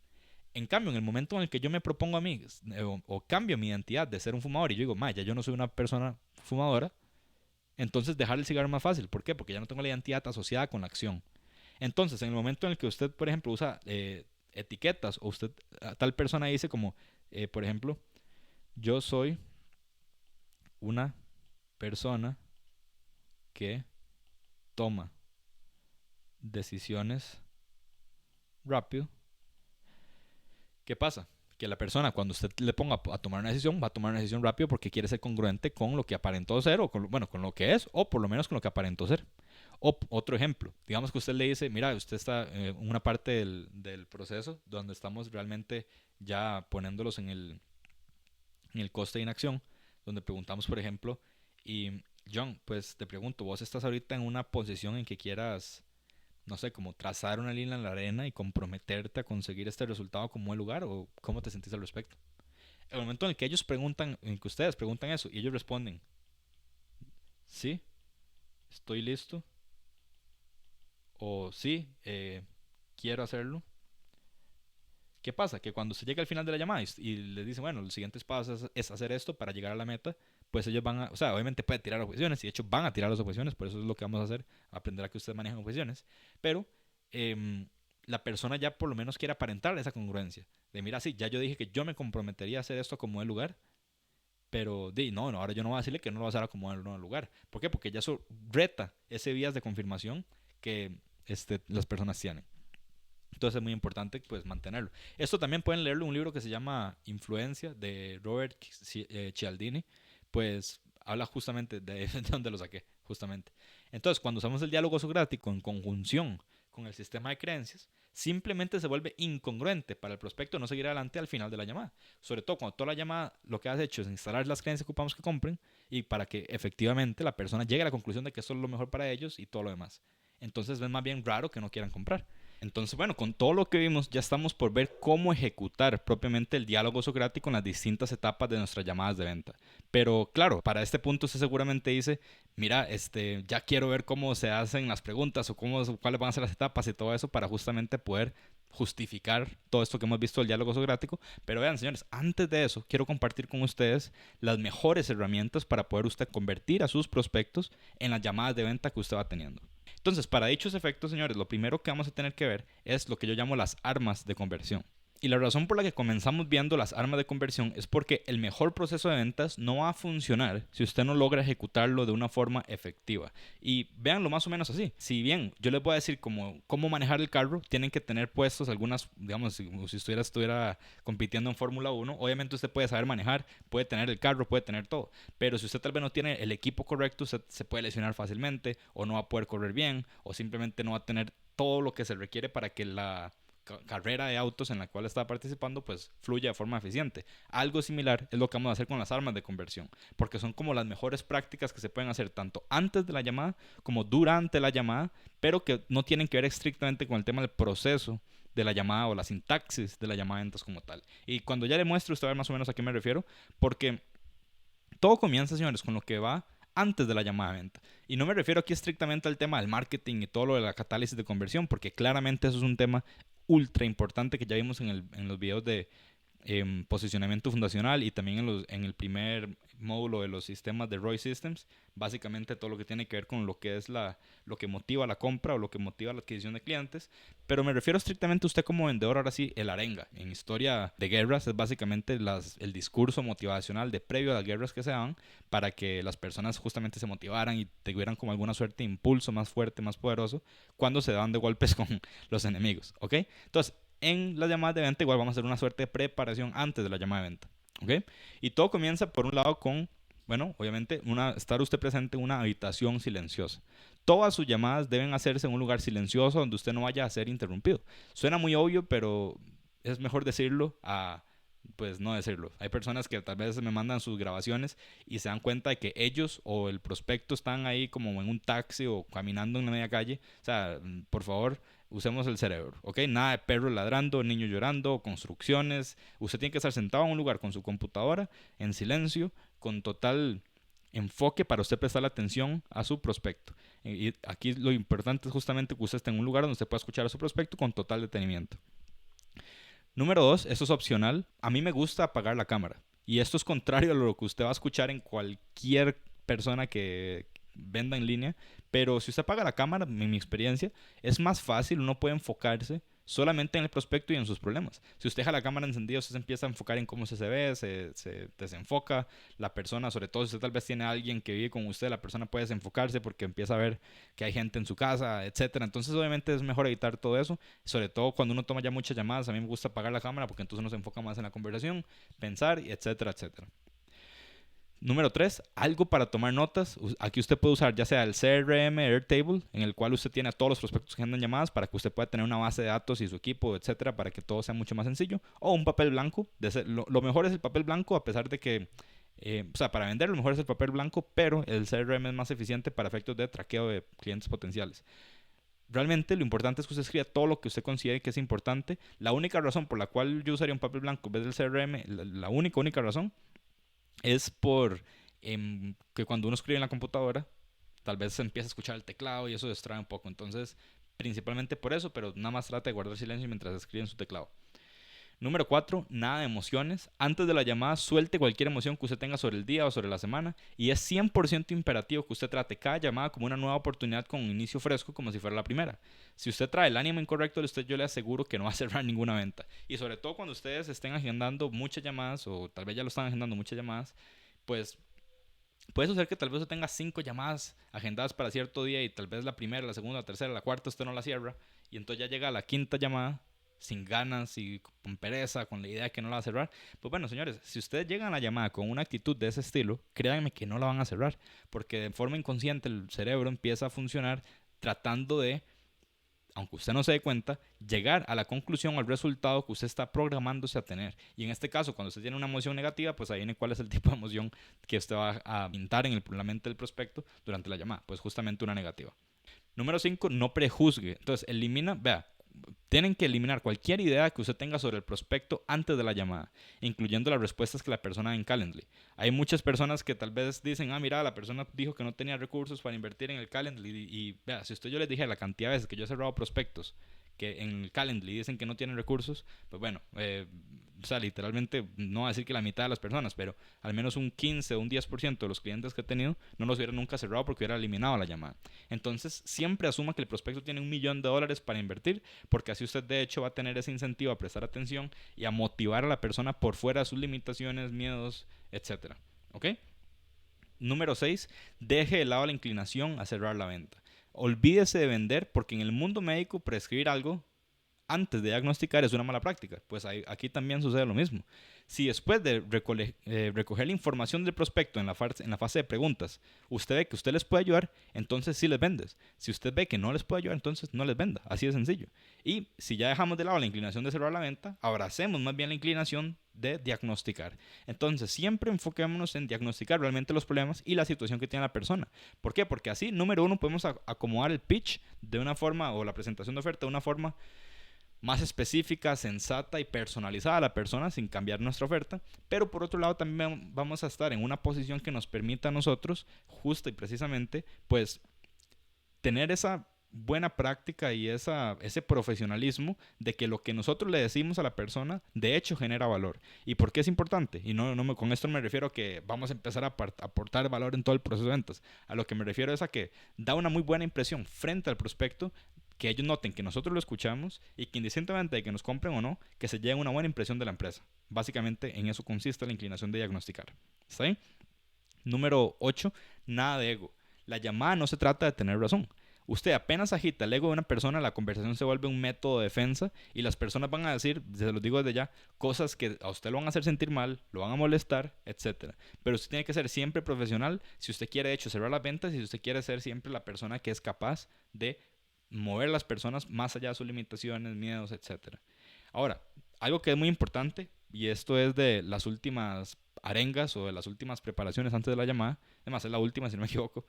En cambio, en el momento en el que yo me propongo a mí o cambio mi identidad de ser un fumador y yo digo, ya yo no soy una persona fumadora, entonces dejar el cigarro es más fácil. ¿Por qué? Porque ya no tengo la identidad asociada con la acción. Entonces, en el momento en el que usted, por ejemplo, usa etiquetas o usted a tal persona dice como, por ejemplo, yo soy una persona que toma decisiones rápido. ¿Qué pasa? Que la persona, cuando usted le ponga a tomar una decisión, va a tomar una decisión rápido porque quiere ser congruente con lo que aparentó ser, o con lo que es, o por lo menos con lo que aparentó ser. O otro ejemplo, digamos que usted le dice, mira, usted está en una parte del proceso donde estamos realmente ya poniéndolos en el coste de inacción, donde preguntamos, por ejemplo, y John, pues te pregunto, vos estás ahorita en una posición en que quieras, no sé, como trazar una línea en la arena y comprometerte a conseguir este resultado como buen lugar, o cómo te sentís al respecto. El momento en el que ellos preguntan, en que ustedes preguntan eso y ellos responden, sí, estoy listo, o sí, quiero hacerlo. ¿Qué pasa? Que cuando se llega al final de la llamada y les dice, bueno, los siguientes pasos es hacer esto para llegar a la meta, pues ellos van a, o sea, obviamente pueden tirar objeciones y de hecho van a tirar las objeciones, por eso es lo que vamos a hacer, aprender a que ustedes manejen objeciones, pero em, la persona ya por lo menos quiere aparentar esa congruencia, de mira, sí, ya yo dije que yo me comprometería a hacer esto como el lugar, pero no, ahora yo no voy a decirle que no lo vas a hacer como en el lugar. ¿Por qué? Porque ya eso reta ese vías de confirmación que las personas tienen. Entonces es muy importante pues mantenerlo. Esto también pueden leerlo en un libro que se llama Influencia de Robert Cialdini. Pues habla justamente de donde lo saqué, justamente. Entonces cuando usamos el diálogo socrático en conjunción con el sistema de creencias, simplemente se vuelve incongruente para el prospecto no seguir adelante al final de la llamada. Sobre todo cuando toda la llamada lo que has hecho es instalar las creencias que ocupamos que compren y para que efectivamente la persona llegue a la conclusión de que eso es lo mejor para ellos y todo lo demás. Entonces es más bien raro que no quieran comprar. Entonces, bueno, con todo lo que vimos, ya estamos por ver cómo ejecutar propiamente el diálogo socrático en las distintas etapas de nuestras llamadas de venta. Pero claro, para este punto usted seguramente dice, mira, ya quiero ver cómo se hacen las preguntas o cuáles van a ser las etapas y todo eso para justamente poder justificar todo esto que hemos visto del diálogo socrático. Pero vean, señores, antes de eso, quiero compartir con ustedes las mejores herramientas para poder usted convertir a sus prospectos en las llamadas de venta que usted va teniendo. Entonces, para dichos efectos, señores, lo primero que vamos a tener que ver es lo que yo llamo las armas de conversión. Y la razón por la que comenzamos viendo las armas de conversión es porque el mejor proceso de ventas no va a funcionar si usted no logra ejecutarlo de una forma efectiva. Y véanlo más o menos así. Si bien yo les voy a decir cómo manejar el carro, tienen que tener puestos algunas, digamos, si estuviera compitiendo en Fórmula 1, obviamente usted puede saber manejar, puede tener el carro, puede tener todo. Pero si usted tal vez no tiene el equipo correcto, usted se puede lesionar fácilmente, o no va a poder correr bien, o simplemente no va a tener todo lo que se requiere para que la carrera de autos en la cual está participando pues fluya de forma eficiente. Algo similar es lo que vamos a hacer con las armas de conversión, porque son como las mejores prácticas que se pueden hacer tanto antes de la llamada como durante la llamada, pero que no tienen que ver estrictamente con el tema del proceso de la llamada o la sintaxis de la llamada de ventas como tal. Y cuando ya le muestro, usted va a ver más o menos a qué me refiero, porque todo comienza, señores, con lo que va antes de la llamada de venta. Y no me refiero aquí estrictamente al tema del marketing y todo lo de la catálisis de conversión, porque claramente eso es un tema ultra importante que ya vimos en los videos de posicionamiento fundacional y también en el primer módulo de los sistemas de ROI Systems, básicamente todo lo que tiene que ver con lo que es lo que motiva la compra o lo que motiva la adquisición de clientes, pero me refiero estrictamente a usted como vendedor, ahora sí, el arenga. En historia de guerras es básicamente el discurso motivacional de previo a las guerras que se dan para que las personas justamente se motivaran y tuvieran como alguna suerte de impulso más fuerte, más poderoso cuando se dan de golpes con los enemigos, ¿ok? Entonces, en las llamadas de venta igual vamos a hacer una suerte de preparación antes de la llamada de venta, ¿ok? Y todo comienza por un lado con, bueno, obviamente estar usted presente en una habitación silenciosa. Todas sus llamadas deben hacerse en un lugar silencioso donde usted no vaya a ser interrumpido. Suena muy obvio, pero es mejor decirlo a pues no decirlo. Hay personas que tal vez me mandan sus grabaciones y se dan cuenta de que ellos o el prospecto están ahí como en un taxi o caminando en la media calle. O sea, por favor, usemos el cerebro, ¿ok? Nada de perros ladrando, niños llorando, construcciones. Usted tiene que estar sentado en un lugar con su computadora, en silencio, con total enfoque para usted prestar la atención a su prospecto. Y aquí lo importante es justamente que usted esté en un lugar donde usted pueda escuchar a su prospecto con total detenimiento. Número 2, esto es opcional. A mí me gusta apagar la cámara. Y esto es contrario a lo que usted va a escuchar en cualquier persona que venda en línea. Pero si usted apaga la cámara, en mi experiencia, es más fácil, uno puede enfocarse solamente en el prospecto y en sus problemas. Si usted deja la cámara encendida, usted se empieza a enfocar en cómo se ve, se desenfoca la persona, sobre todo si usted tal vez tiene a alguien que vive con usted, la persona puede desenfocarse porque empieza a ver que hay gente en su casa, etcétera. Entonces obviamente es mejor evitar todo eso, sobre todo cuando uno toma ya muchas llamadas. A mí me gusta apagar la cámara porque entonces uno se enfoca más en la conversación, pensar, etcétera, etcétera. Número 3, algo para tomar notas. Aquí usted puede usar ya sea el CRM Airtable, en el cual usted tiene a todos los prospectos que andan llamadas para que usted pueda tener una base de datos y su equipo, etcétera, para que todo sea mucho más sencillo. O un papel blanco. Lo mejor es el papel blanco, a pesar de que, o sea, para vender lo mejor es el papel blanco, pero el CRM es más eficiente para efectos de traqueo de clientes potenciales. Realmente lo importante es que usted escriba todo lo que usted considere que es importante. La única razón por la cual yo usaría un papel blanco en vez del CRM, la única razón, es por que cuando uno escribe en la computadora, tal vez se empieza a escuchar el teclado y eso distrae un poco. Entonces, principalmente por eso, pero nada más trata de guardar silencio mientras escribe en su teclado. Número 4, nada de emociones. Antes de la llamada, suelte cualquier emoción que usted tenga sobre el día o sobre la semana. Y es 100% imperativo que usted trate cada llamada como una nueva oportunidad con un inicio fresco, como si fuera la primera. Si usted trae el ánimo incorrecto de usted, yo le aseguro que no va a cerrar ninguna venta. Y sobre todo cuando ustedes estén agendando muchas llamadas, o tal vez ya lo están agendando muchas llamadas, pues puede suceder que tal vez usted tenga 5 llamadas agendadas para cierto día y tal vez la primera, la segunda, la tercera, la cuarta usted no la cierra. Y entonces ya llega a la quinta llamada sin ganas y con pereza, con la idea de que no la va a cerrar. Pues bueno, señores, si ustedes llegan a la llamada con una actitud de ese estilo, créanme que no la van a cerrar, porque de forma inconsciente el cerebro empieza a funcionar tratando de, aunque usted no se dé cuenta, llegar a la conclusión o al resultado que usted está programándose a tener. Y en este caso, cuando usted tiene una emoción negativa, pues ahí viene cuál es el tipo de emoción que usted va a pintar en la mente del prospecto durante la llamada. Pues justamente una negativa. Número 5, no prejuzgue. Entonces, vea, tienen que eliminar cualquier idea que usted tenga sobre el prospecto antes de la llamada, incluyendo las respuestas que la persona da en Calendly. Hay muchas personas que tal vez dicen, mira, la persona dijo que no tenía recursos para invertir en el Calendly y vea, si yo les dije la cantidad de veces que yo he cerrado prospectos que en el Calendly dicen que no tienen recursos, pues bueno, o sea, literalmente no voy a decir que la mitad de las personas, pero al menos un 15 o un 10% de los clientes que he tenido no los hubiera nunca cerrado porque hubiera eliminado la llamada. Entonces, siempre asuma que el prospecto tiene $1,000,000 para invertir, porque así usted de hecho va a tener ese incentivo a prestar atención y a motivar a la persona por fuera de sus limitaciones, miedos, etcétera. ¿Ok? Número 6, deje de lado la inclinación a cerrar la venta. Olvídese de vender, porque en el mundo médico prescribir algo antes de diagnosticar es una mala práctica. Pues aquí también sucede lo mismo. Si después de recoger la información del prospecto en la fase de preguntas, usted ve que usted les puede ayudar, entonces sí les vendes. Si usted ve que no les puede ayudar, entonces no les venda. Así de sencillo. Y si ya dejamos de lado la inclinación de cerrar la venta, abracemos más bien la inclinación de diagnosticar. Entonces siempre enfoquémonos en diagnosticar realmente los problemas y la situación que tiene la persona. ¿Por qué? Porque así, número 1, podemos acomodar el pitch de una forma, o la presentación de oferta de una forma más específica, sensata y personalizada a la persona sin cambiar nuestra oferta. Pero por otro lado también vamos a estar en una posición que nos permita a nosotros, justo y precisamente, pues tener esa buena práctica y ese profesionalismo de que lo que nosotros le decimos a la persona de hecho genera valor. ¿Y por qué es importante? Y con esto no me refiero a que vamos a empezar a aportar valor en todo el proceso de ventas. A lo que me refiero es a que da una muy buena impresión frente al prospecto, que ellos noten que nosotros lo escuchamos y que indistintamente de que nos compren o no, que se lleven una buena impresión de la empresa. Básicamente en eso consiste la inclinación de diagnosticar. ¿Está bien? Número 8, nada de ego. La llamada no se trata de tener razón. Usted apenas agita el ego de una persona, la conversación se vuelve un método de defensa y las personas van a decir, se los digo desde ya, cosas que a usted lo van a hacer sentir mal, lo van a molestar, etc. Pero usted tiene que ser siempre profesional si usted quiere de hecho cerrar las ventas y si usted quiere ser siempre la persona que es capaz de mover a las personas más allá de sus limitaciones, miedos, etc. Ahora, algo que es muy importante, y esto es de las últimas arengas o de las últimas preparaciones antes de la llamada, además es la última si no me equivoco,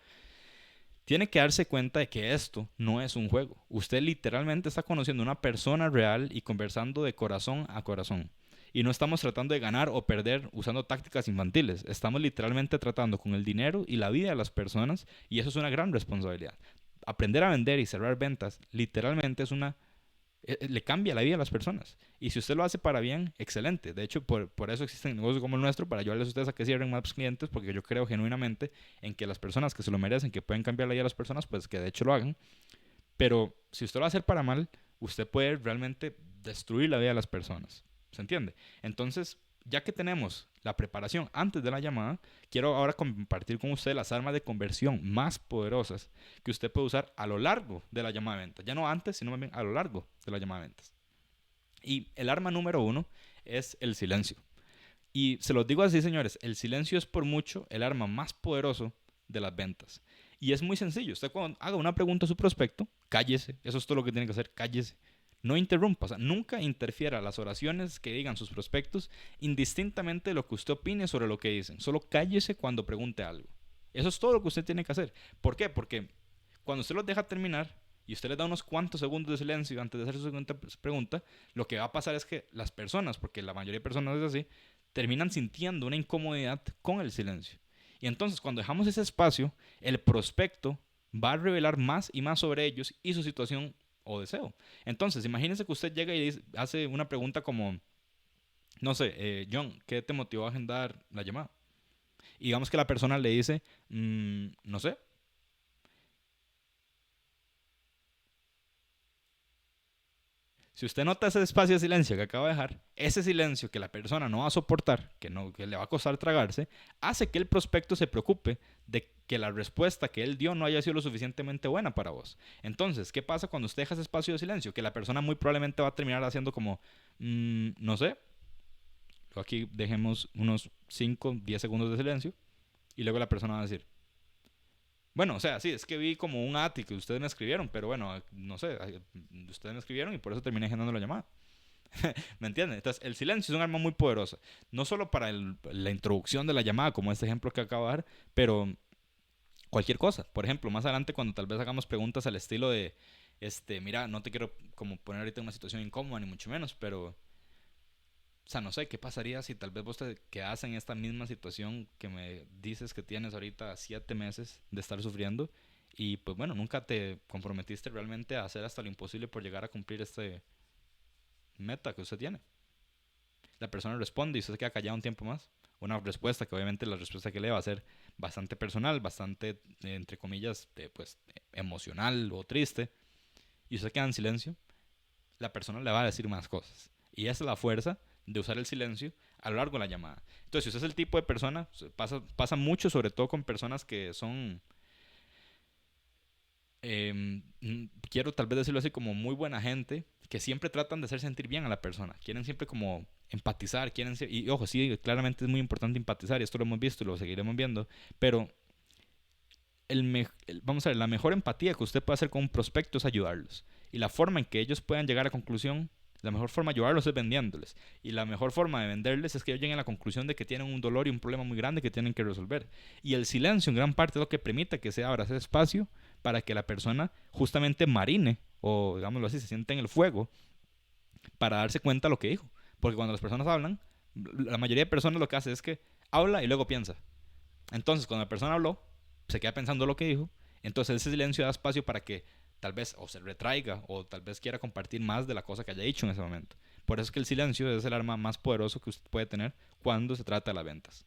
tiene que darse cuenta de que esto no es un juego. Usted literalmente está conociendo a una persona real y conversando de corazón a corazón. Y no estamos tratando de ganar o perder usando tácticas infantiles. Estamos literalmente tratando con el dinero y la vida de las personas, y eso es una gran responsabilidad. Aprender a vender y cerrar ventas literalmente le cambia la vida a las personas. Y si usted lo hace para bien, excelente. De hecho, por eso existen negocios como el nuestro, para ayudarles a ustedes a que cierren más clientes, porque yo creo genuinamente en que las personas que se lo merecen, que pueden cambiar la vida de las personas, pues que de hecho lo hagan. Pero si usted lo va a hacer para mal, usted puede realmente destruir la vida de las personas. ¿Se entiende? Entonces, ya que tenemos la preparación antes de la llamada, quiero ahora compartir con usted las armas de conversión más poderosas que usted puede usar a lo largo de la llamada de ventas. Ya no antes, sino más bien a lo largo de la llamada de ventas. Y el arma número 1 es el silencio. Y se los digo así, señores, el silencio es por mucho el arma más poderoso de las ventas. Y es muy sencillo. Usted cuando haga una pregunta a su prospecto, cállese. Eso es todo lo que tiene que hacer, cállese. No interrumpa, o sea, nunca interfiera las oraciones que digan sus prospectos, indistintamente de lo que usted opine sobre lo que dicen. Solo cállese cuando pregunte algo. Eso es todo lo que usted tiene que hacer. ¿Por qué? Porque cuando usted los deja terminar y usted les da unos cuantos segundos de silencio antes de hacer su siguiente pregunta, lo que va a pasar es que las personas, porque la mayoría de personas es así, terminan sintiendo una incomodidad con el silencio. Y entonces cuando dejamos ese espacio, el prospecto va a revelar más y más sobre ellos y su situación o deseo. Entonces, imagínense que usted llega y hace una pregunta como, no sé, John, ¿qué te motivó a agendar la llamada? Y digamos que la persona le dice, no sé. Si usted nota ese espacio de silencio que acaba de dejar, ese silencio que la persona no va a soportar, que le va a costar tragarse, hace que el prospecto se preocupe de que la respuesta que él dio no haya sido lo suficientemente buena para vos. Entonces, ¿qué pasa cuando usted deja ese espacio de silencio? Que la persona muy probablemente va a terminar haciendo como, no sé, aquí dejemos unos 5, 10 segundos de silencio y luego la persona va a decir, bueno, o sea, sí, es que vi como un ATI que ustedes me escribieron, pero bueno, no sé, ustedes me escribieron y por eso terminé agendando la llamada. ¿Me entienden? Entonces, el silencio es un arma muy poderosa. No solo para la introducción de la llamada, como este ejemplo que acabo de dar, pero cualquier cosa. Por ejemplo, más adelante cuando tal vez hagamos preguntas al estilo de, mira, no te quiero como poner ahorita en una situación incómoda, ni mucho menos, pero o sea, no sé, ¿qué pasaría si tal vez vos te quedas en esta misma situación que me dices que tienes ahorita 7 meses de estar sufriendo? Y pues bueno, nunca te comprometiste realmente a hacer hasta lo imposible por llegar a cumplir este meta que usted tiene. La persona responde y usted se queda callado un tiempo más. Una respuesta que obviamente la respuesta que le va a ser bastante personal, bastante, entre comillas, pues emocional o triste. Y usted queda en silencio. La persona le va a decir más cosas. Y esa es la fuerza de usar el silencio a lo largo de la llamada. Entonces, si usted es el tipo de persona, pasa mucho, sobre todo con personas que son, quiero tal vez decirlo así, como muy buena gente, que siempre tratan de hacer sentir bien a la persona. Quieren siempre como empatizar, y ojo, sí, claramente es muy importante empatizar, y esto lo hemos visto y lo seguiremos viendo, pero vamos a ver, la mejor empatía que usted puede hacer con un prospecto es ayudarlos. Y la forma en que ellos puedan llegar a conclusión, la mejor forma de ayudarlos es vendiéndoles. Y la mejor forma de venderles es que ellos lleguen a la conclusión de que tienen un dolor y un problema muy grande que tienen que resolver. Y el silencio en gran parte es lo que permite que se abra ese espacio para que la persona justamente marine, o digámoslo así, se siente en el fuego para darse cuenta de lo que dijo. Porque cuando las personas hablan, la mayoría de personas lo que hace es que habla y luego piensa. Entonces, cuando la persona habló, se queda pensando lo que dijo, entonces ese silencio da espacio para que tal vez o se retraiga o tal vez quiera compartir más de la cosa que haya dicho en ese momento. Por eso es que el silencio es el arma más poderoso que usted puede tener cuando se trata de las ventas.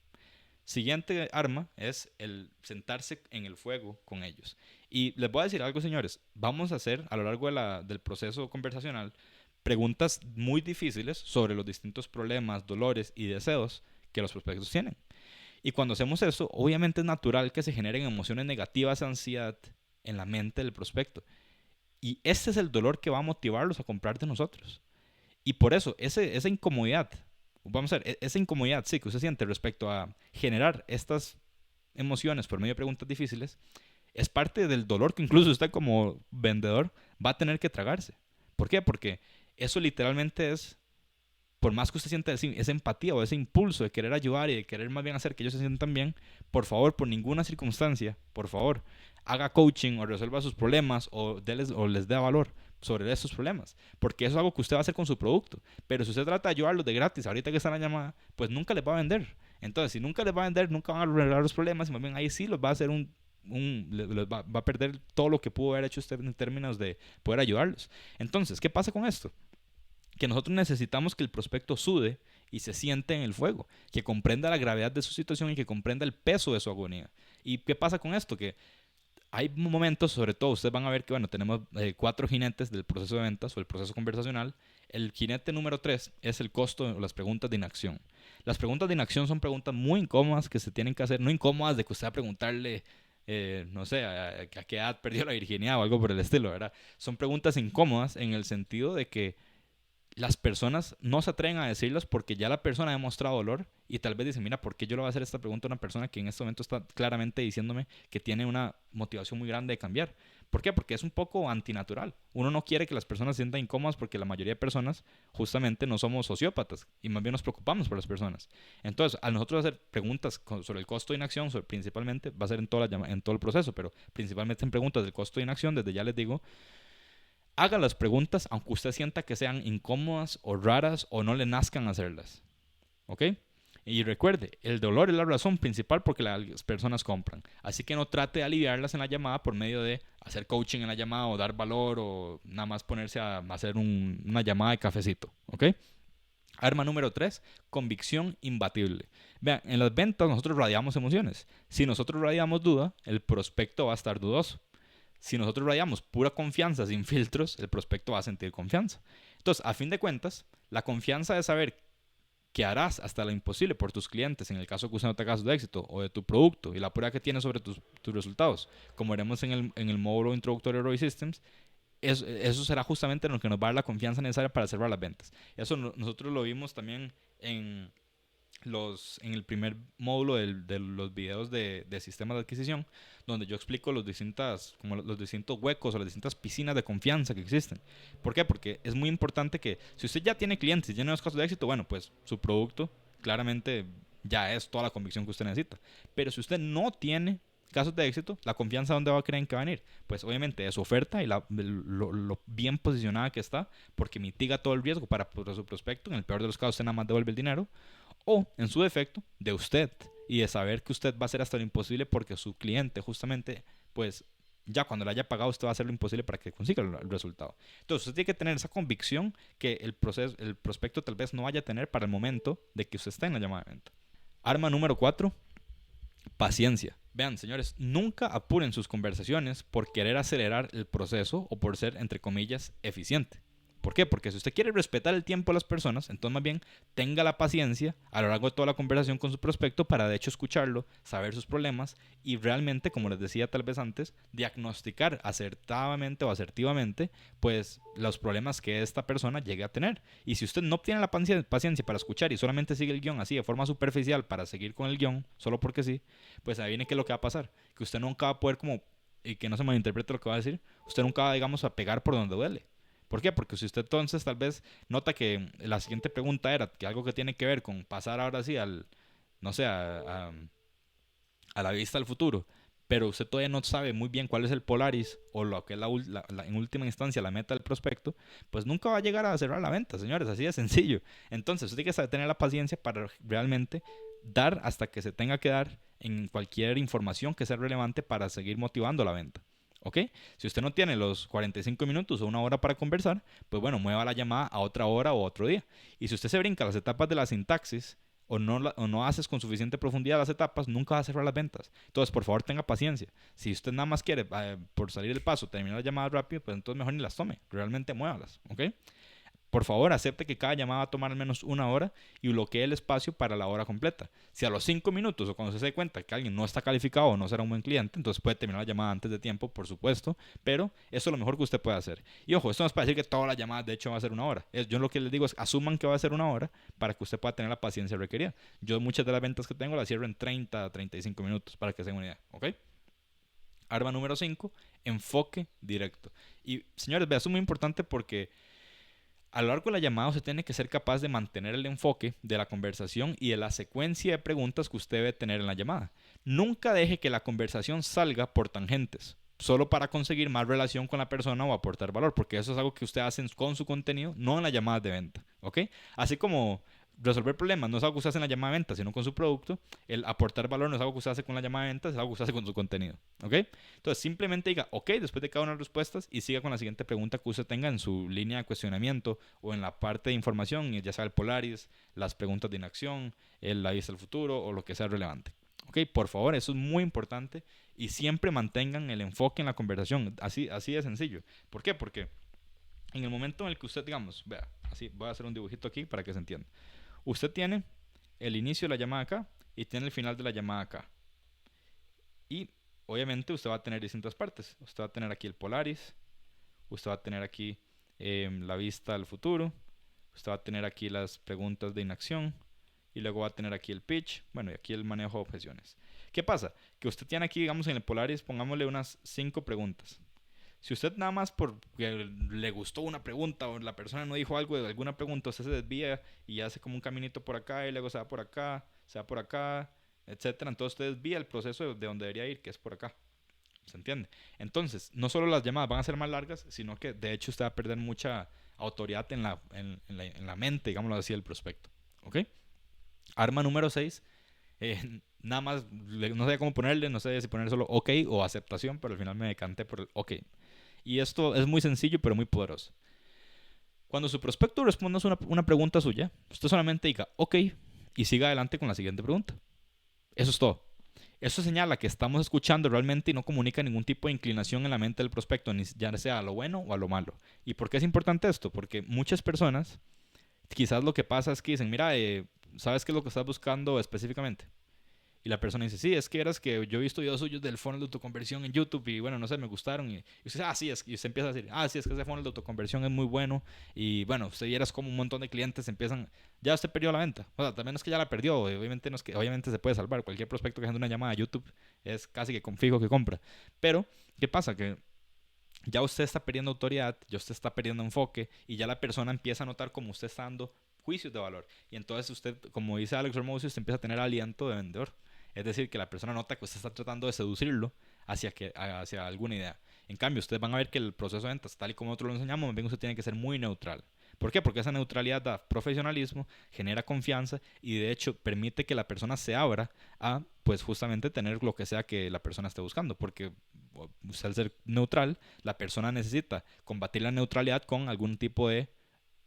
Siguiente arma es el sentarse en el fuego con ellos. Y les voy a decir algo, señores. Vamos a hacer a lo largo del proceso conversacional preguntas muy difíciles sobre los distintos problemas, dolores y deseos que los prospectos tienen. Y cuando hacemos eso, obviamente es natural que se generen emociones negativas, ansiedad en la mente del prospecto. Y ese es el dolor que va a motivarlos a comprar de nosotros. Y por eso, esa incomodidad, vamos a ver, esa incomodidad, sí, que usted siente respecto a generar estas emociones por medio de preguntas difíciles, es parte del dolor que incluso usted como vendedor va a tener que tragarse. ¿Por qué? Porque eso literalmente es, por más que usted sienta esa empatía o ese impulso de querer ayudar y de querer más bien hacer que ellos se sientan bien, por favor, por ninguna circunstancia, por favor, haga coaching o resuelva sus problemas o les dé valor sobre esos problemas. Porque eso es algo que usted va a hacer con su producto. Pero si usted trata de ayudarlos de gratis, ahorita que está en la llamada, pues nunca les va a vender. Entonces, si nunca les va a vender, nunca van a arreglar los problemas y más bien ahí sí los va a hacer va a perder todo lo que pudo haber hecho usted en términos de poder ayudarlos. Entonces, ¿qué pasa con esto? Que nosotros necesitamos que el prospecto sude y se siente en el fuego, que comprenda la gravedad de su situación y que comprenda el peso de su agonía. ¿Y qué pasa con esto? Que hay momentos, sobre todo, ustedes van a ver que, bueno, tenemos 4 jinetes del proceso de ventas o el proceso conversacional. El jinete número 3 es el costo o las preguntas de inacción. Las preguntas de inacción son preguntas muy incómodas que se tienen que hacer, no incómodas de que usted va a preguntarle, no sé, a qué edad perdió la virginidad o algo por el estilo, ¿verdad? Son preguntas incómodas en el sentido de que las personas no se atreven a decirlos porque ya la persona ha demostrado dolor y tal vez dicen, mira, ¿por qué yo le voy a hacer esta pregunta a una persona que en este momento está claramente diciéndome que tiene una motivación muy grande de cambiar? ¿Por qué? Porque es un poco antinatural. Uno no quiere que las personas se sientan incómodas porque la mayoría de personas justamente no somos sociópatas y más bien nos preocupamos por las personas. Entonces, al nosotros hacer preguntas sobre el costo de inacción, principalmente, va a ser en, en todo el proceso, pero principalmente en preguntas del costo de inacción, desde ya les digo, haga las preguntas aunque usted sienta que sean incómodas o raras o no le nazcan hacerlas. ¿Ok? Y recuerde, el dolor es la razón principal por que las personas compran. Así que no trate de aliviarlas en la llamada por medio de hacer coaching en la llamada o dar valor o nada más ponerse a hacer una llamada de cafecito. ¿Ok? Arma número 3, convicción imbatible. Vean, en las ventas nosotros radiamos emociones. Si nosotros radiamos duda, el prospecto va a estar dudoso. Si nosotros radiamos pura confianza sin filtros, el prospecto va a sentir confianza. Entonces, a fin de cuentas, la confianza de saber que harás hasta lo imposible por tus clientes, en el caso que usted no tenga casos de éxito, o de tu producto y la prueba que tienes sobre tus resultados, como veremos en el módulo introductorio de ROI Systems, eso será justamente lo que nos va a dar la confianza necesaria para cerrar las ventas. Eso nosotros lo vimos también en en el primer módulo de los videos de sistemas de adquisición, donde yo explico como los distintos huecos o las distintas piscinas de confianza que existen. ¿Por qué? Porque es muy importante que si usted ya tiene clientes y tiene los casos de éxito, bueno, pues su producto claramente ya es toda la convicción que usted necesita. Pero si usted no tiene casos de éxito, la confianza ¿dónde va a creer que va a venir? Pues obviamente de su oferta y lo bien posicionada que está, porque mitiga todo el riesgo para su prospecto. En el peor de los casos, usted nada más devuelve el dinero, o en su defecto de usted y de saber que usted va a hacer hasta lo imposible porque su cliente justamente pues ya cuando le haya pagado usted va a hacer lo imposible para que consiga el resultado. Entonces usted tiene que tener esa convicción que el prospecto tal vez no vaya a tener para el momento de que usted está en la llamada de venta. Arma número 4, paciencia. Vean, señores, nunca apuren sus conversaciones por querer acelerar el proceso o por ser, entre comillas, eficiente. ¿Por qué? Porque si usted quiere respetar el tiempo de las personas, entonces más bien tenga la paciencia a lo largo de toda la conversación con su prospecto para de hecho escucharlo, saber sus problemas y realmente, como les decía tal vez antes, diagnosticar acertadamente o asertivamente pues los problemas que esta persona llegue a tener. Y si usted no tiene la paciencia para escuchar y solamente sigue el guión así de forma superficial para seguir con el guión, solo porque sí, pues ahí viene que lo que va a pasar, que usted nunca va a poder como, y que no se malinterprete lo que va a decir, usted nunca va, digamos, a pegar por donde duele. ¿Por qué? Porque si usted entonces tal vez nota que la siguiente pregunta era que algo que tiene que ver con pasar ahora sí no sé, a la vista del futuro, pero usted todavía no sabe muy bien cuál es el Polaris o lo que es en última instancia la meta del prospecto, pues nunca va a llegar a cerrar la venta, señores, así de sencillo. Entonces usted tiene que tener la paciencia para realmente dar hasta que se tenga que dar en cualquier información que sea relevante para seguir motivando la venta. ¿Ok? Si usted no tiene los 45 minutos o una hora para conversar, pues bueno, mueva la llamada a otra hora o otro día. Y si usted se brinca las etapas de la sintaxis o no haces con suficiente profundidad las etapas, nunca va a cerrar las ventas. Entonces, por favor, tenga paciencia. Si usted nada más quiere, por salir del paso, terminar las llamadas rápido, pues entonces mejor ni las tome. Realmente muévalas. ¿Ok? Por favor, acepte que cada llamada va a tomar al menos una hora y bloquee el espacio para la hora completa. Si a los 5 minutos o cuando se dé cuenta que alguien no está calificado o no será un buen cliente, entonces puede terminar la llamada antes de tiempo, por supuesto, pero eso es lo mejor que usted puede hacer. Y ojo, esto no es para decir que todas las llamadas de hecho va a ser una hora. Yo lo que les digo es asuman que va a ser una hora para que usted pueda tener la paciencia requerida. Yo muchas de las ventas que tengo las cierro en 30 a 35 minutos para que se den una idea, ¿ok? Arma número 5, enfoque directo. Y señores, vea, esto es muy importante porque a lo largo de la llamada usted tiene que ser capaz de mantener el enfoque de la conversación y de la secuencia de preguntas que usted debe tener en la llamada. Nunca deje que la conversación salga por tangentes, solo para conseguir más relación con la persona o aportar valor, porque eso es algo que usted hace con su contenido, no en las llamadas de venta, ¿ok? Así como resolver problemas no es algo que usted hace en la llamada de venta, sino con su producto, el aportar valor no es algo que usted hace con la llamada de venta, es algo que usted hace con su contenido, ¿ok? Entonces simplemente diga ok después de cada una de las respuestas y siga con la siguiente pregunta que usted tenga en su línea de cuestionamiento o en la parte de información, ya sea el Polaris, las preguntas de inacción, la vista del futuro o lo que sea relevante. Ok, por favor, eso es muy importante y siempre mantengan el enfoque en la conversación, así de sencillo. ¿Por qué? Porque en el momento en el que usted, digamos, vea, así voy a hacer un dibujito aquí para que se entienda. Usted tiene el inicio de la llamada acá y tiene el final de la llamada acá. Y obviamente usted va a tener distintas partes. Usted va a tener aquí el Polaris, usted va a tener aquí la vista al futuro, Usted va a tener aquí las preguntas de inacción y luego va a tener aquí el pitch, bueno, y aquí el manejo de objeciones. ¿Qué pasa? Que usted tiene aquí, digamos, en el Polaris, pongámosle unas 5 preguntas. Si usted nada más porque le gustó una pregunta o la persona no dijo algo de alguna pregunta, usted se desvía y hace como un caminito por acá y luego se va por acá, se va por acá, etcétera. Entonces usted desvía el proceso de donde debería ir, que es por acá. ¿Se entiende? Entonces, no solo las llamadas van a ser más largas, sino que de hecho usted va a perder mucha autoridad en la mente, digámoslo así, del prospecto. ¿Ok? Arma número 6. Nada más, no sé cómo ponerle, no sé si poner solo OK o aceptación, pero al final me decanté por el OK. Y esto es muy sencillo, pero muy poderoso. Cuando su prospecto responda una pregunta suya, usted solamente diga OK y siga adelante con la siguiente pregunta. Eso es todo. Eso señala que estamos escuchando realmente y no comunica ningún tipo de inclinación en la mente del prospecto, ni ya sea a lo bueno o a lo malo. ¿Y por qué es importante esto? Porque muchas personas, quizás lo que pasa es que dicen, mira, ¿sabes qué es lo que estás buscando específicamente? Y la persona dice, sí, es que eras que yo he visto videos suyos del funnel de autoconversión en YouTube y bueno, no sé, me gustaron. Y usted dice, sí, y usted empieza a decir, sí, es que ese funnel de autoconversión es muy bueno. Y bueno, usted vieras como un montón de clientes empiezan, ya usted perdió la venta. O sea, también no es que ya la perdió, obviamente, no es que, obviamente se puede salvar. Cualquier prospecto que haga una llamada a YouTube es casi que fijo que compra. Pero, ¿qué pasa? Que ya usted está perdiendo autoridad, ya usted está perdiendo enfoque y ya la persona empieza a notar como usted está dando juicios de valor. Y entonces usted, como dice Alex Hormozy, usted empieza a tener aliento de vendedor. Es decir, que la persona nota que usted está tratando de seducirlo hacia alguna idea. En cambio, ustedes van a ver que el proceso de ventas, tal y como nosotros lo enseñamos, bien usted tiene que ser muy neutral. ¿Por qué? Porque esa neutralidad da profesionalismo, genera confianza y de hecho permite que la persona se abra a, pues justamente tener lo que sea que la persona esté buscando. Porque al ser neutral, la persona necesita combatir la neutralidad con algún tipo de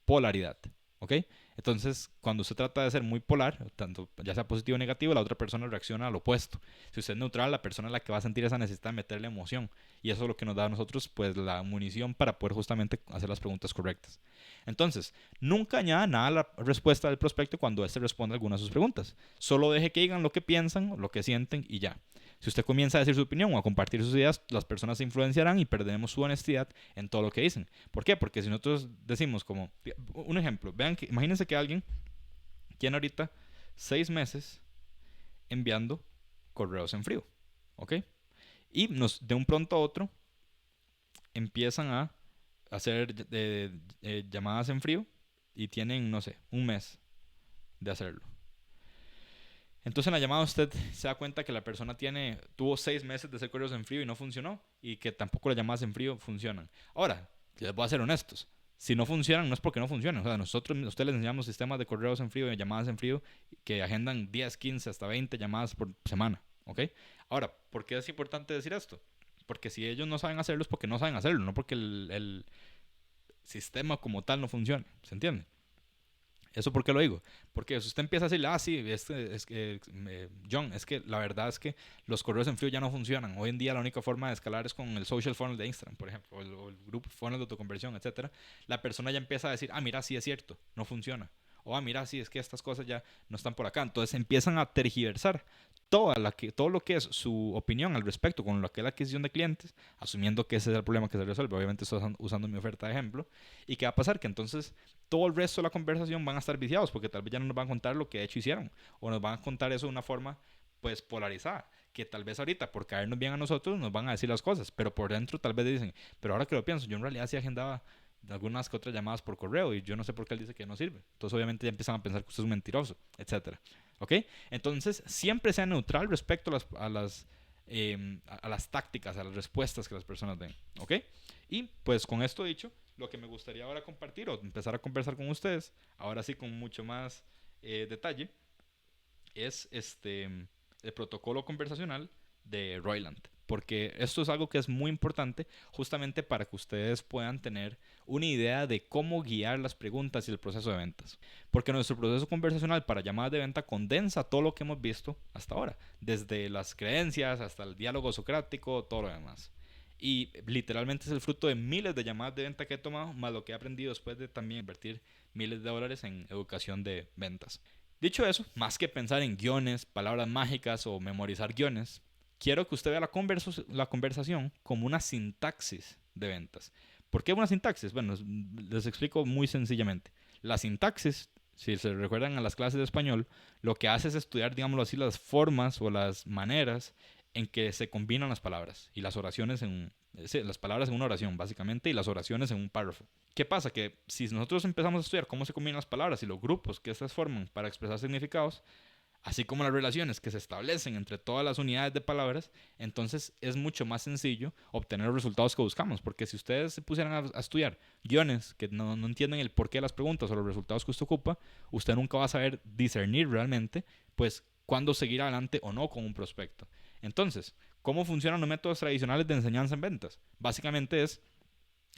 polaridad. ¿Ok? Entonces, cuando usted trata de ser muy polar, tanto ya sea positivo o negativo, la otra persona reacciona al opuesto. Si usted es neutral, la persona es la que va a sentir esa necesidad de meterle emoción. Y eso es lo que nos da a nosotros, pues, la munición para poder justamente hacer las preguntas correctas. Entonces, nunca añada nada a la respuesta del prospecto cuando éste responde alguna de sus preguntas. Solo deje que digan lo que piensan, lo que sienten y ya. Si usted comienza a decir su opinión o a compartir sus ideas, las personas se influenciarán y perderemos su honestidad en todo lo que dicen. ¿Por qué? Porque si nosotros decimos como, un ejemplo, vean que, imagínense que alguien tiene ahorita 6 meses enviando correos en frío, ¿ok? Y de un pronto a otro empiezan a hacer llamadas en frío y tienen, no sé, un mes de hacerlo. Entonces en la llamada usted se da cuenta que la persona tuvo 6 meses de hacer correos en frío y no funcionó y que tampoco las llamadas en frío funcionan. Ahora, les voy a ser honestos. Si no funcionan, no es porque no funcionen. O sea, ustedes les enseñamos sistemas de correos en frío y de llamadas en frío que agendan 10, 15, hasta 20 llamadas por semana. ¿Ok? Ahora, ¿por qué es importante decir esto? Porque si ellos no saben hacerlo es porque no saben hacerlo, no porque el sistema como tal no funciona. ¿Se entiende? ¿Eso por qué lo digo? Porque si usted empieza a decirle, sí, John, es que la verdad es que los correos en frío ya no funcionan. Hoy en día la única forma de escalar es con el social funnel de Instagram, por ejemplo, o el grupo funnel de autoconversión, etcétera. La persona ya empieza a decir, mira, sí es cierto, no funciona. O, mira, sí, es que estas cosas ya no están por acá. Entonces empiezan a tergiversar todo lo que es su opinión al respecto con lo que es la adquisición de clientes, asumiendo que ese es el problema que se resuelve. Obviamente estoy usando mi oferta de ejemplo. ¿Y qué va a pasar? Que entonces todo el resto de la conversación van a estar viciados porque tal vez ya no nos van a contar lo que de hecho hicieron o nos van a contar eso de una forma pues polarizada, que tal vez ahorita por caernos bien a nosotros nos van a decir las cosas, pero por dentro tal vez dicen, pero ahora que lo pienso, yo en realidad sí agendaba algunas que otras llamadas por correo y yo no sé por qué él dice que no sirve. Entonces obviamente ya empiezan a pensar que usted es un mentiroso, etcétera. ¿Ok? Entonces siempre sea neutral respecto a las tácticas, a las respuestas que las personas den. ¿Ok? Y pues con esto dicho, lo que me gustaría ahora compartir o empezar a conversar con ustedes, ahora sí con mucho más detalle, es el protocolo conversacional de Royland. Porque esto es algo que es muy importante justamente para que ustedes puedan tener una idea de cómo guiar las preguntas y el proceso de ventas. Porque nuestro proceso conversacional para llamadas de venta condensa todo lo que hemos visto hasta ahora, desde las creencias hasta el diálogo socrático, todo lo demás. Y literalmente es el fruto de miles de llamadas de venta que he tomado, más lo que he aprendido después de también invertir miles de dólares en educación de ventas. Dicho eso, más que pensar en guiones, palabras mágicas o memorizar guiones, quiero que usted vea la conversación como una sintaxis de ventas. ¿Por qué una sintaxis? Bueno, les explico muy sencillamente. La sintaxis, si se recuerdan a las clases de español, lo que hace es estudiar, digámoslo así, las formas o las maneras en que se combinan las palabras y las oraciones sí, las palabras en una oración, básicamente, y las oraciones en un párrafo. ¿Qué pasa? Que si nosotros empezamos a estudiar cómo se combinan las palabras y los grupos que estas forman para expresar significados, así como las relaciones que se establecen entre todas las unidades de palabras, entonces es mucho más sencillo obtener los resultados que buscamos. Porque si ustedes se pusieran a estudiar guiones que no entienden el porqué de las preguntas o los resultados que usted ocupa, usted nunca va a saber discernir realmente, pues, cuándo seguir adelante o no con un prospecto. Entonces, ¿cómo funcionan los métodos tradicionales de enseñanza en ventas? Básicamente es,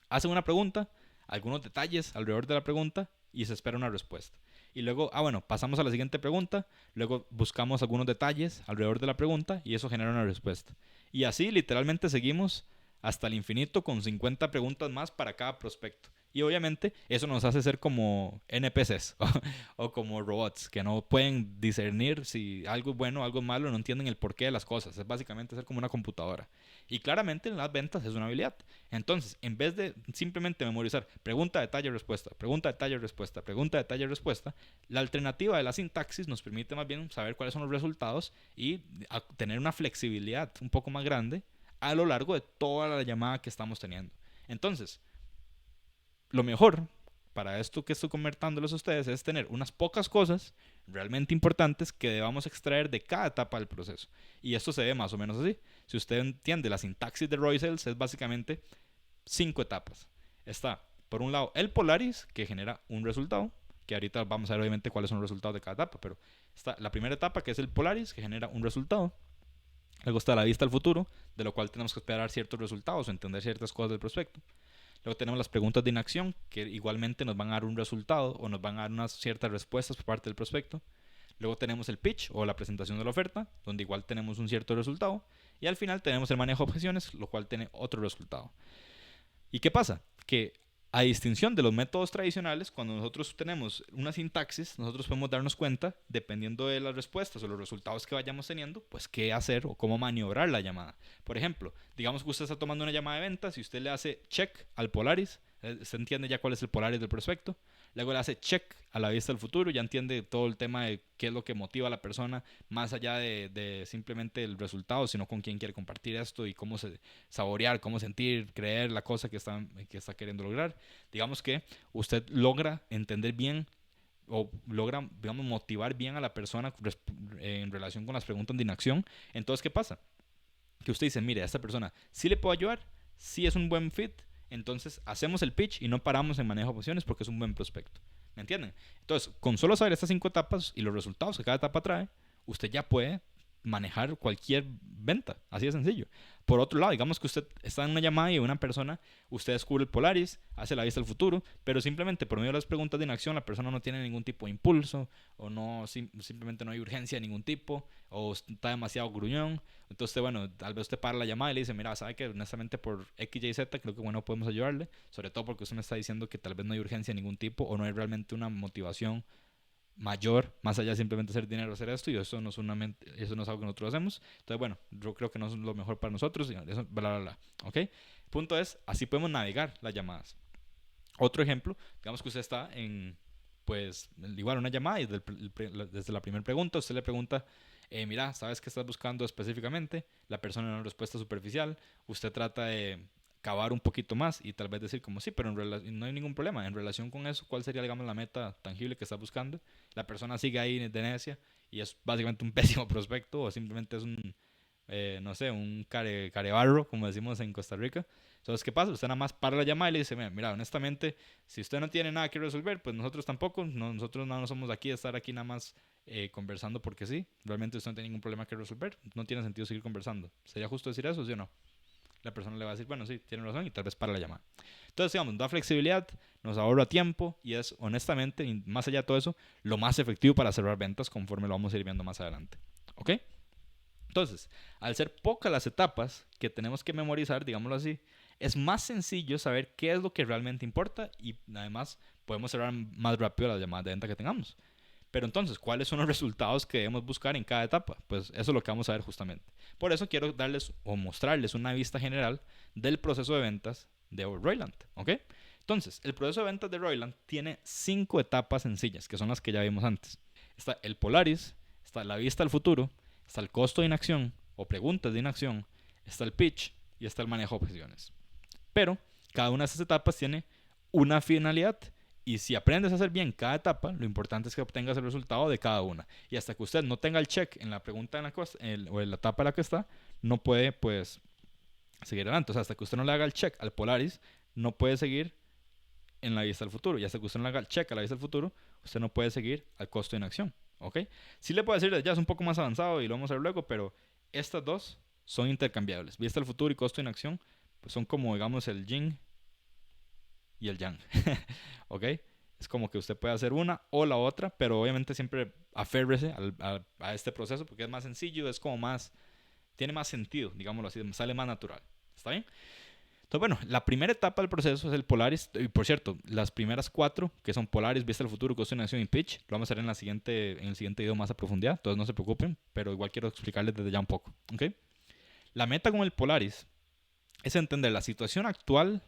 hacen una pregunta, algunos detalles alrededor de la pregunta y se espera una respuesta. Y luego, bueno, pasamos a la siguiente pregunta, luego buscamos algunos detalles alrededor de la pregunta y eso genera una respuesta. Y así literalmente seguimos hasta el infinito con 50 preguntas más para cada prospecto. Y obviamente eso nos hace ser como NPCs o como robots que no pueden discernir si algo es bueno o algo es malo, no entienden el porqué de las cosas. Es básicamente ser como una computadora. Y claramente en las ventas es una habilidad. Entonces, en vez de simplemente memorizar pregunta, detalle, respuesta, pregunta, detalle, respuesta, pregunta, detalle, respuesta, la alternativa de la sintaxis nos permite más bien saber cuáles son los resultados y tener una flexibilidad un poco más grande a lo largo de toda la llamada que estamos teniendo. Entonces, lo mejor para esto que estoy comentándoles a ustedes es tener unas pocas cosas realmente importantes que debamos extraer de cada etapa del proceso. Y esto se ve más o menos así. Si usted entiende la sintaxis de Roy Sales, es básicamente 5 etapas. Está, por un lado, el Polaris, que genera un resultado, que ahorita vamos a ver obviamente cuáles son los resultados de cada etapa, pero está la primera etapa, que es el Polaris, que genera un resultado. Luego está la vista al futuro, de lo cual tenemos que esperar ciertos resultados o entender ciertas cosas del prospecto. Luego tenemos las preguntas de inacción, que igualmente nos van a dar un resultado o nos van a dar unas ciertas respuestas por parte del prospecto. Luego tenemos el pitch o la presentación de la oferta, donde igual tenemos un cierto resultado. Y al final tenemos el manejo de objeciones, lo cual tiene otro resultado. ¿Y qué pasa? Que a distinción de los métodos tradicionales, cuando nosotros tenemos una sintaxis, nosotros podemos darnos cuenta, dependiendo de las respuestas o los resultados que vayamos teniendo, pues qué hacer o cómo maniobrar la llamada. Por ejemplo, digamos que usted está tomando una llamada de ventas y usted le hace check al Polaris, usted entiende ya cuál es el Polaris del prospecto, luego le hace check a la vista del futuro, ya entiende todo el tema de qué es lo que motiva a la persona, más allá de simplemente el resultado, sino con quién quiere compartir esto y cómo saborear, cómo sentir, creer la cosa que está queriendo lograr. Digamos que usted logra entender bien o logra, digamos, motivar bien a la persona en relación con las preguntas de inacción. Entonces, ¿qué pasa? Que usted dice, mire, a esta persona sí le puedo ayudar, sí es un buen fit, entonces hacemos el pitch y no paramos en manejo de opciones porque es un buen prospecto. ¿Me entienden? Entonces, con solo saber estas 5 etapas y los resultados que cada etapa trae, usted ya puede manejar cualquier venta, así de sencillo. Por otro lado, digamos que usted está en una llamada y una persona, usted descubre el Polaris, hace la vista al futuro, pero simplemente por medio de las preguntas de inacción la persona no tiene ningún tipo de impulso o no, simplemente no hay urgencia de ningún tipo o está demasiado gruñón. Entonces, bueno, tal vez usted para la llamada y le dice, mira, sabe que honestamente por X, Y, Z creo que bueno podemos ayudarle, sobre todo porque usted me está diciendo que tal vez no hay urgencia de ningún tipo o no hay realmente una motivación mayor, más allá de simplemente hacer dinero, hacer esto, y eso no es eso no es algo que nosotros hacemos. Entonces, bueno, yo creo que no es lo mejor para nosotros, y eso, bla, bla, bla. ¿Ok? Punto es, así podemos navegar las llamadas. Otro ejemplo, digamos que usted está en, pues, igual una llamada y desde la primera pregunta, usted le pregunta, mira, ¿sabes qué estás buscando específicamente? La persona da una respuesta superficial, usted trata de cavar un poquito más y tal vez decir como sí, pero no hay ningún problema. En relación con eso, ¿cuál sería, digamos, la meta tangible que estás buscando? La persona sigue ahí de necia y es básicamente un pésimo prospecto o simplemente es un, no sé, un carebarro, como decimos en Costa Rica. Entonces, ¿qué pasa? Usted nada más para la llamada y le dice, mira, honestamente, si usted no tiene nada que resolver, pues nosotros tampoco, nosotros no somos aquí de estar aquí nada más conversando porque sí. Realmente usted no tiene ningún problema que resolver, no tiene sentido seguir conversando. ¿Sería justo decir eso, sí o no? La persona le va a decir, bueno, sí, tiene razón y tal vez para la llamada. Entonces, digamos, da flexibilidad, nos ahorra tiempo y es, honestamente, y más allá de todo eso, lo más efectivo para cerrar ventas conforme lo vamos a ir viendo más adelante. ¿Ok? Entonces, al ser pocas las etapas que tenemos que memorizar, digámoslo así, es más sencillo saber qué es lo que realmente importa y además podemos cerrar más rápido las llamadas de venta que tengamos. Pero entonces, ¿cuáles son los resultados que debemos buscar en cada etapa? Pues eso es lo que vamos a ver justamente. Por eso quiero darles o mostrarles una vista general del proceso de ventas de Royland, ¿ok? Entonces, el proceso de ventas de Roiland tiene 5 etapas sencillas, que son las que ya vimos antes. Está el Polaris, está la vista al futuro, está el costo de inacción o preguntas de inacción, está el pitch y está el manejo de objeciones. Pero cada una de estas etapas tiene una finalidad y si aprendes a hacer bien cada etapa, lo importante es que obtengas el resultado de cada una. Y hasta que usted no tenga el check en la pregunta o en la etapa en la que está, no puede pues seguir adelante. O sea, hasta que usted no le haga el check al Polaris, no puede seguir en la vista al futuro. Y hasta que usted no le haga el check a la vista al futuro, usted no puede seguir al costo de inacción. ¿Ok? Sí le puedo decir, ya es un poco más avanzado y lo vamos a ver luego, pero estas dos son intercambiables. Vista al futuro y costo de inacción pues son como, digamos, el yin y el yang. ¿Ok? Es como que usted puede hacer una o la otra, pero obviamente siempre aférrese a este proceso porque es más sencillo, es como más, tiene más sentido, digámoslo así, sale más natural. ¿Está bien? Entonces, bueno, la primera etapa del proceso es el Polaris. Y por cierto, las primeras 4, que son Polaris, Vista al Futuro, Costo de Inacción y Pitch, lo vamos a hacer en el siguiente video más a profundidad. Entonces no se preocupen, pero igual quiero explicarles desde ya un poco. ¿Ok? La meta con el Polaris es entender la situación actual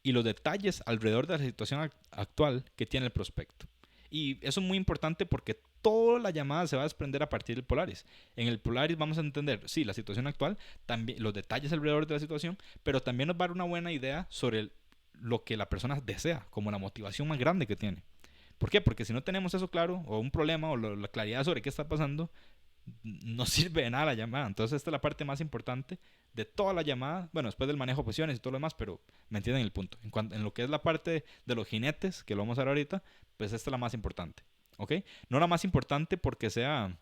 y los detalles alrededor de la situación actual que tiene el prospecto. Y eso es muy importante porque toda la llamada se va a desprender a partir del Polaris. En el Polaris vamos a entender, sí, la situación actual, también los detalles alrededor de la situación, pero también nos va a dar una buena idea sobre lo que la persona desea, como la motivación más grande que tiene. ¿Por qué? Porque si no tenemos eso claro, o un problema, o la claridad sobre qué está pasando, no sirve de nada la llamada. Entonces esta es la parte más importante de toda la llamada, bueno, después del manejo de posiciones y todo lo demás, pero me entienden el punto. En lo que es la parte de los jinetes, que lo vamos a ver ahorita, pues esta es la más importante. ¿Ok? No la más importante porque sea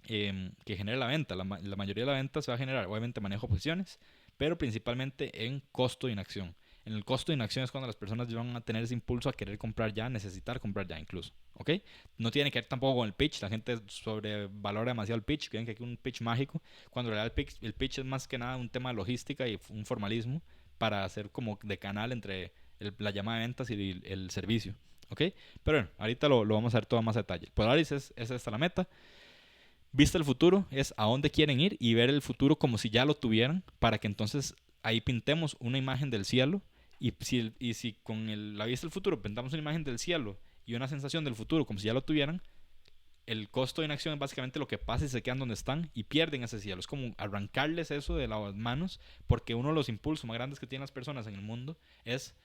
que genere la venta. La mayoría de la venta se va a generar, obviamente, manejo de posiciones, pero principalmente en costo de inacción. En el costo de inacción es cuando las personas van a tener ese impulso a querer comprar ya, necesitar comprar ya incluso. ¿Ok? No tiene que ver tampoco con el pitch. La gente sobrevalora demasiado el pitch. Creen que hay un pitch mágico. Cuando en realidad el pitch es más que nada un tema de logística y un formalismo para hacer como de canal entre la llamada de ventas y el servicio. ¿Ok? Pero bueno, ahorita lo vamos a ver todo más a detalle. Polaris es esta la meta. Vista el futuro es a dónde quieren ir y ver el futuro como si ya lo tuvieran para que entonces ahí pintemos una imagen del cielo y si con la vista del futuro pintamos una imagen del cielo y una sensación del futuro como si ya lo tuvieran, el costo de inacción es básicamente lo que pasa y se quedan donde están y pierden ese cielo. Es como arrancarles eso de las manos porque uno de los impulsos más grandes que tienen las personas en el mundo es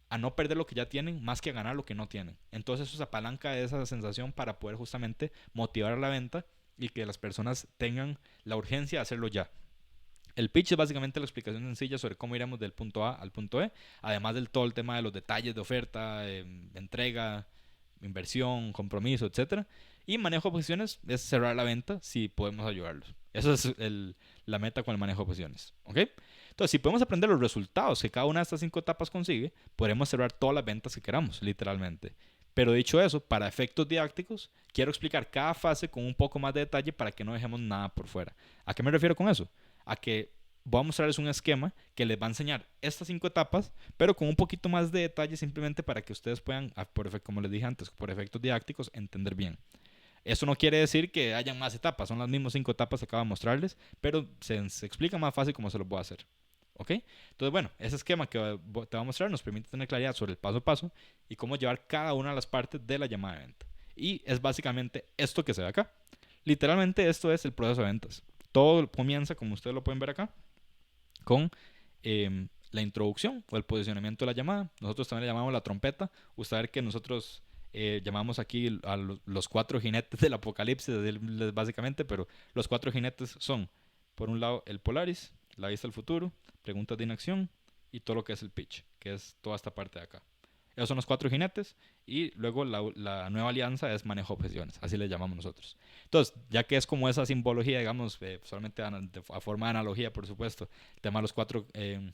a no perder lo que ya tienen más que a ganar lo que no tienen. Entonces eso se apalanca de esa sensación para poder justamente motivar a la venta y que las personas tengan la urgencia de hacerlo ya. El pitch es básicamente la explicación sencilla sobre cómo iremos del punto A al punto E, además del todo el tema de los detalles de oferta, entrega, inversión, compromiso, etcétera. Y manejo de posiciones es cerrar la venta si podemos ayudarlos. Eso es la meta con el manejo de posiciones. ¿Ok? Entonces, si podemos aprender los resultados que cada una de estas 5 etapas consigue, podremos cerrar todas las ventas que queramos, literalmente. Pero dicho eso, para efectos didácticos, quiero explicar cada fase con un poco más de detalle para que no dejemos nada por fuera. ¿A qué me refiero con eso? A que voy a mostrarles un esquema que les va a enseñar estas 5 etapas, pero con un poquito más de detalle simplemente para que ustedes puedan, como les dije antes, por efectos didácticos, entender bien. Eso no quiere decir que hayan más etapas, son las mismas 5 etapas que acabo de mostrarles, pero se explica más fácil cómo se los voy a hacer. ¿Ok? Entonces, bueno, ese esquema que te voy a mostrar nos permite tener claridad sobre el paso a paso y cómo llevar cada una de las partes de la llamada de venta. Y es básicamente esto que se ve acá. Literalmente esto es el proceso de ventas. Todo comienza, como ustedes lo pueden ver acá, con la introducción o el posicionamiento de la llamada. Nosotros también le llamamos la trompeta. Ustedes que nosotros llamamos aquí a los 4 jinetes del apocalipsis, básicamente, pero los 4 jinetes son, por un lado, el Polaris, la vista al futuro, preguntas de inacción y todo lo que es el pitch, que es toda esta parte de acá. Esos son los 4 jinetes y luego la nueva alianza es manejo de objeciones, así le llamamos nosotros. Entonces, ya que es como esa simbología, digamos, solamente a forma de analogía, por supuesto, el tema de los 4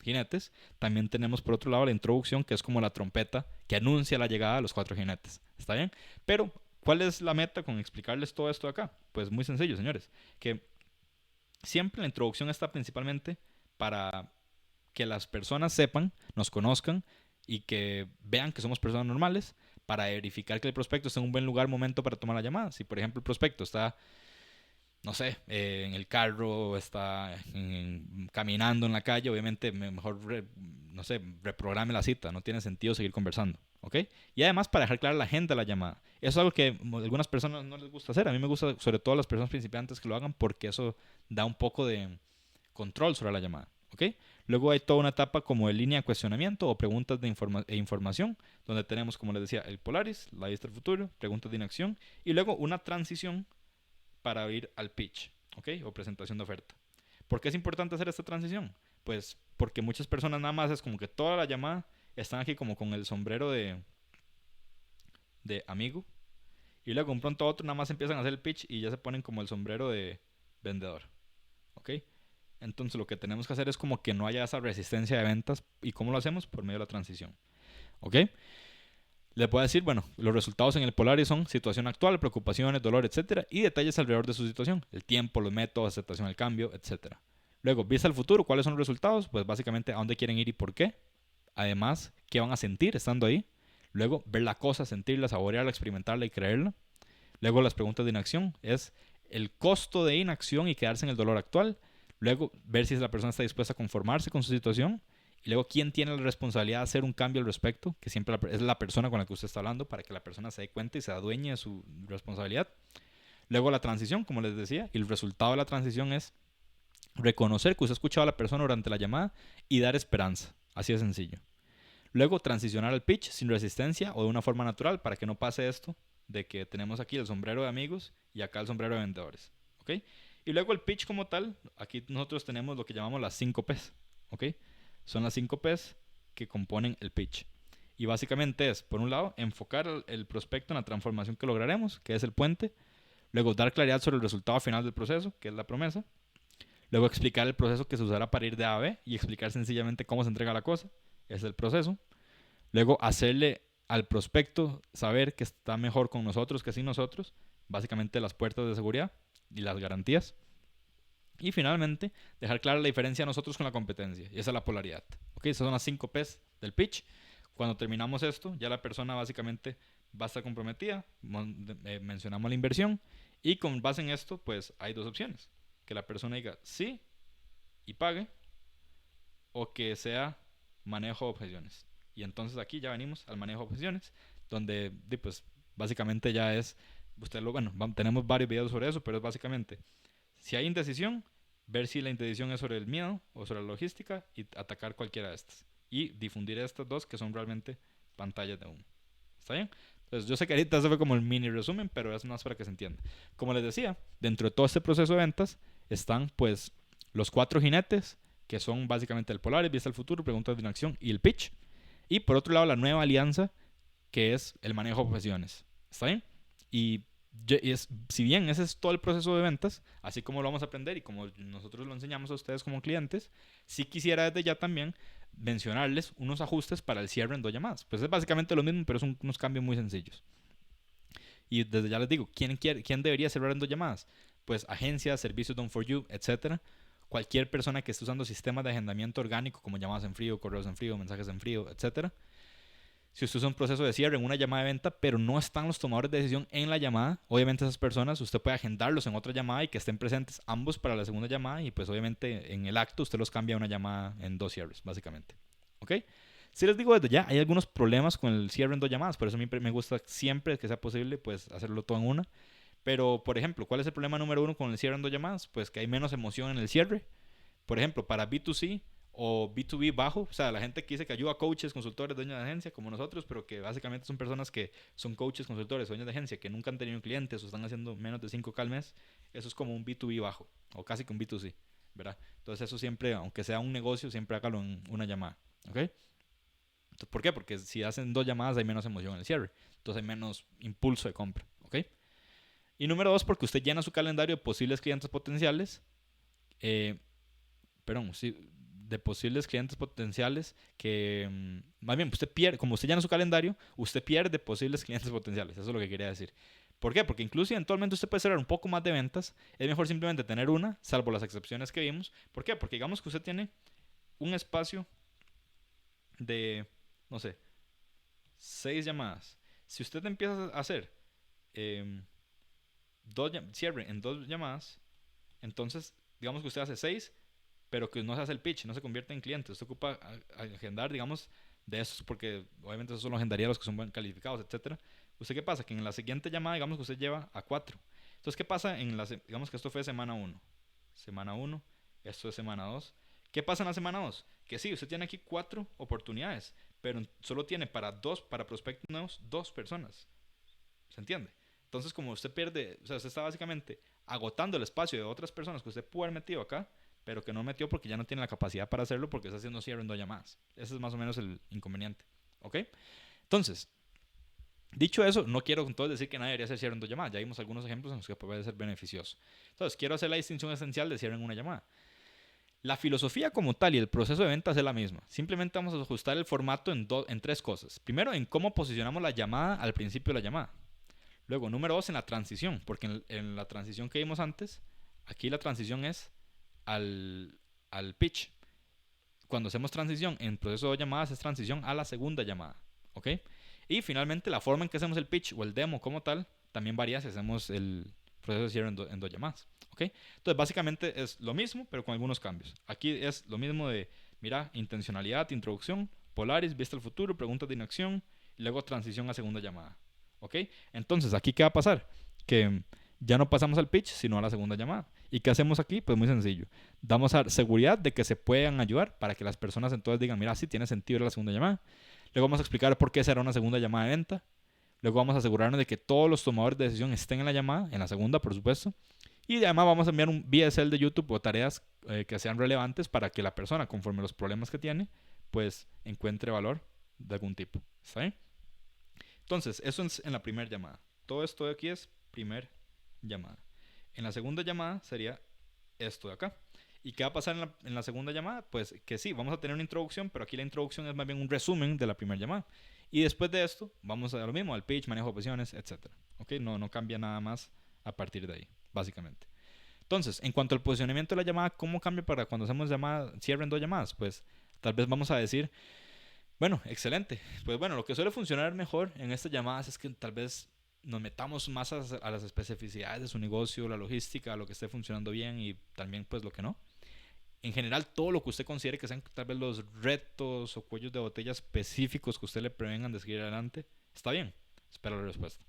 jinetes, también tenemos por otro lado la introducción, que es como la trompeta que anuncia la llegada de los 4 jinetes. ¿Está bien? Pero, ¿cuál es la meta con explicarles todo esto de acá? Pues muy sencillo, señores, que siempre la introducción está principalmente para que las personas sepan, nos conozcan y que vean que somos personas normales para verificar que el prospecto está en un buen lugar, momento para tomar la llamada. Si por ejemplo el prospecto está no sé, en el carro, está caminando en la calle, obviamente mejor, no sé, reprograme la cita, no tiene sentido seguir conversando, ¿ok? Y además para dejar clara la agenda de la llamada. Eso es algo que a algunas personas no les gusta hacer, a mí me gusta, sobre todo a las personas principiantes, que lo hagan porque eso da un poco de control sobre la llamada, ¿ok? Luego hay toda una etapa como de línea de cuestionamiento o preguntas de información, donde tenemos, como les decía, el Polaris, la vista del futuro, preguntas de inacción, y luego una transición para ir al pitch, ¿ok? O presentación de oferta. ¿Por qué es importante hacer esta transición? Pues porque muchas personas nada más es como que toda la llamada están aquí como con el sombrero de amigo, y luego un pronto a otro nada más empiezan a hacer el pitch y ya se ponen como el sombrero de vendedor, ¿ok? Entonces lo que tenemos que hacer es como que no haya esa resistencia de ventas. ¿Y cómo lo hacemos? Por medio de la transición, ¿ok? Le puedo decir, bueno, los resultados en el Polaris son situación actual, preocupaciones, dolor, etcétera, y detalles alrededor de su situación, el tiempo, los métodos, aceptación del cambio, etcétera. Luego, vista al futuro, ¿cuáles son los resultados? Pues básicamente a dónde quieren ir y por qué. Además, qué van a sentir estando ahí. Luego, ver la cosa, sentirla, saborearla, experimentarla y creerla. Luego, las preguntas de inacción es el costo de inacción y quedarse en el dolor actual. Luego, ver si la persona está dispuesta a conformarse con su situación. Y luego, ¿quién tiene la responsabilidad de hacer un cambio al respecto? Que siempre es la persona con la que usted está hablando, para que la persona se dé cuenta y se adueñe de su responsabilidad. Luego, la transición, como les decía, y el resultado de la transición es reconocer que usted ha escuchado a la persona durante la llamada y dar esperanza. Así de sencillo. Luego, transicionar al pitch sin resistencia o de una forma natural, para que no pase esto de que tenemos aquí el sombrero de amigos y acá el sombrero de vendedores, ¿ok? Y luego el pitch como tal, aquí nosotros tenemos lo que llamamos las 5 P's, ¿ok? Son las 5 P's que componen el pitch. Y básicamente es, por un lado, enfocar el prospecto en la transformación que lograremos, que es el puente. Luego, dar claridad sobre el resultado final del proceso, que es la promesa. Luego, explicar el proceso que se usará para ir de A a B y explicar sencillamente cómo se entrega la cosa, es el proceso. Luego, hacerle al prospecto saber que está mejor con nosotros que sin nosotros, básicamente las puertas de seguridad y las garantías. Y finalmente, dejar clara la diferencia de nosotros con la competencia, y esa es la polaridad. ¿Ok? Esas son las 5 P's del pitch. Cuando terminamos esto, ya la persona básicamente va a estar comprometida, mencionamos la inversión, y con base en esto, pues hay dos opciones. Que la persona diga sí y pague, o que sea manejo de objeciones. Y entonces aquí ya venimos al manejo de objeciones, donde pues básicamente ya es, bueno, tenemos varios videos sobre eso, pero es básicamente, si hay indecisión, ver si la indecisión es sobre el miedo o sobre la logística y atacar cualquiera de estas. Y difundir estas dos que son realmente pantallas de humo. ¿Está bien? Entonces yo sé que ahorita eso fue como el mini resumen, pero es más para que se entienda. Como les decía, dentro de todo este proceso de ventas están pues los 4 jinetes, que son básicamente el Polaris, vista al futuro, preguntas de inacción y el pitch. Y por otro lado, la nueva alianza, que es el manejo de profesiones. ¿Está bien? Y si bien ese es todo el proceso de ventas, así como lo vamos a aprender y como nosotros lo enseñamos a ustedes como clientes, sí quisiera desde ya también mencionarles unos ajustes para el cierre en 2 llamadas. Pues es básicamente lo mismo, pero son unos cambios muy sencillos. Y desde ya les digo, ¿quién debería cerrar en 2 llamadas? Pues agencias, servicios Done for You, etcétera. Cualquier persona que esté usando sistemas de agendamiento orgánico como llamadas en frío, correos en frío, mensajes en frío, etcétera. Si usted usa un proceso de cierre en una llamada de venta, pero no están los tomadores de decisión en la llamada, obviamente esas personas usted puede agendarlos en otra llamada y que estén presentes ambos para la segunda llamada, y pues obviamente en el acto usted los cambia a una llamada en 2 cierres, básicamente. ¿Ok? Si les digo desde ya, hay algunos problemas con el cierre en 2 llamadas, por eso a mí me gusta siempre que sea posible pues hacerlo todo en una. Pero, por ejemplo, ¿cuál es el problema número uno con el cierre en 2 llamadas? Pues que hay menos emoción en el cierre. Por ejemplo, para B2C o B2B bajo, o sea, la gente que dice que ayuda a coaches, consultores, dueños de agencia, como nosotros, pero que básicamente son personas que son coaches, consultores, dueños de agencia, que nunca han tenido clientes o están haciendo menos de 5K al mes, eso es como un B2B bajo, o casi que un B2C, ¿verdad? Entonces eso siempre, aunque sea un negocio, siempre hágalo en una llamada, ¿ok? Entonces, ¿por qué? Porque si hacen 2 llamadas hay menos emoción en el cierre, entonces hay menos impulso de compra, ¿ok? Y número dos, porque usted llena su calendario de posibles clientes potenciales, eh, perdón, sí, de posibles clientes potenciales que, más bien, usted pierde, como usted llena su calendario, usted pierde posibles clientes potenciales, eso es lo que quería decir. ¿Por qué? Porque incluso eventualmente usted puede cerrar un poco más de ventas, es mejor simplemente tener una, salvo las excepciones que vimos. ¿Por qué? Porque digamos que usted tiene un espacio de, no sé, 6 llamadas. Si usted empieza a hacer eh, cierre en 2 llamadas, Entonces, digamos que usted hace 6, pero que no se hace el pitch, no se convierte en cliente. Usted ocupa agendar, digamos, de esos, porque obviamente esos solo agendaría los que son buen calificados, etcétera. ¿Usted qué pasa? Que en la siguiente llamada, digamos que usted lleva a 4. Entonces, ¿qué pasa digamos que esto fue semana 1? Semana 1, esto es semana 2. ¿Qué pasa en la semana 2? Que sí, usted tiene aquí 4 oportunidades, pero solo tiene para prospectos nuevos, 2 personas. ¿Se entiende? Entonces, como usted pierde, o sea, usted está básicamente agotando el espacio de otras personas que usted pudo haber metido acá, pero que no metió porque ya no tiene la capacidad para hacerlo porque está haciendo cierre en 2 llamadas. Ese es más o menos el inconveniente. ¿Ok? Entonces, dicho eso, no quiero con todo decir que nadie debería hacer cierre en 2 llamadas. Ya vimos algunos ejemplos en los que puede ser beneficioso. Entonces, quiero hacer la distinción esencial de cierre en una llamada. La filosofía como tal y el proceso de ventas es la misma. Simplemente vamos a ajustar el formato en 3 cosas. Primero, en cómo posicionamos la llamada al principio de la llamada. Luego, número 2, en la transición. Porque en la transición que vimos antes, aquí la transición es al pitch. Cuando hacemos transición en proceso de llamadas es transición a la segunda llamada. ¿Ok? Y finalmente, la forma en que hacemos el pitch o el demo como tal también varía si hacemos el proceso de cierre en 2 llamadas. ¿Ok? Entonces, básicamente es lo mismo, pero con algunos cambios. Aquí es lo mismo de, mira, intencionalidad, introducción, Polaris, vista al futuro, preguntas de inacción, y luego transición a segunda llamada. ¿Ok? Entonces, ¿aquí qué va a pasar? Que ya no pasamos al pitch, sino a la segunda llamada. ¿Y qué hacemos aquí? Pues muy sencillo. Damos seguridad de que se puedan ayudar para que las personas entonces digan, mira, sí tiene sentido ir a la segunda llamada. Luego vamos a explicar por qué será una segunda llamada de venta. Luego vamos a asegurarnos de que todos los tomadores de decisión estén en la llamada, en la segunda, por supuesto. Y además vamos a enviar un VSL de YouTube o tareas que sean relevantes para que la persona, conforme los problemas que tiene, pues encuentre valor de algún tipo. ¿Está bien? Entonces, eso es en la primera llamada. Todo esto de aquí es primer llamada. En la segunda llamada sería esto de acá. ¿Y qué va a pasar en la segunda llamada? Pues que sí, vamos a tener una introducción, pero aquí la introducción es más bien un resumen de la primera llamada. Y después de esto, vamos a lo mismo, al pitch, manejo de opciones, etc. ¿Ok? No cambia nada más a partir de ahí, básicamente. Entonces, en cuanto al posicionamiento de la llamada, ¿cómo cambia para cuando hacemos cierre en 2 llamadas? Pues tal vez vamos a decir, bueno, excelente. Pues bueno, lo que suele funcionar mejor en estas llamadas es que tal vez nos metamos más a las especificidades de su negocio, la logística, lo que esté funcionando bien y también pues lo que no. En general, todo lo que usted considere que sean tal vez los retos o cuellos de botella específicos que usted le prevengan de seguir adelante, está bien. Espera la respuesta.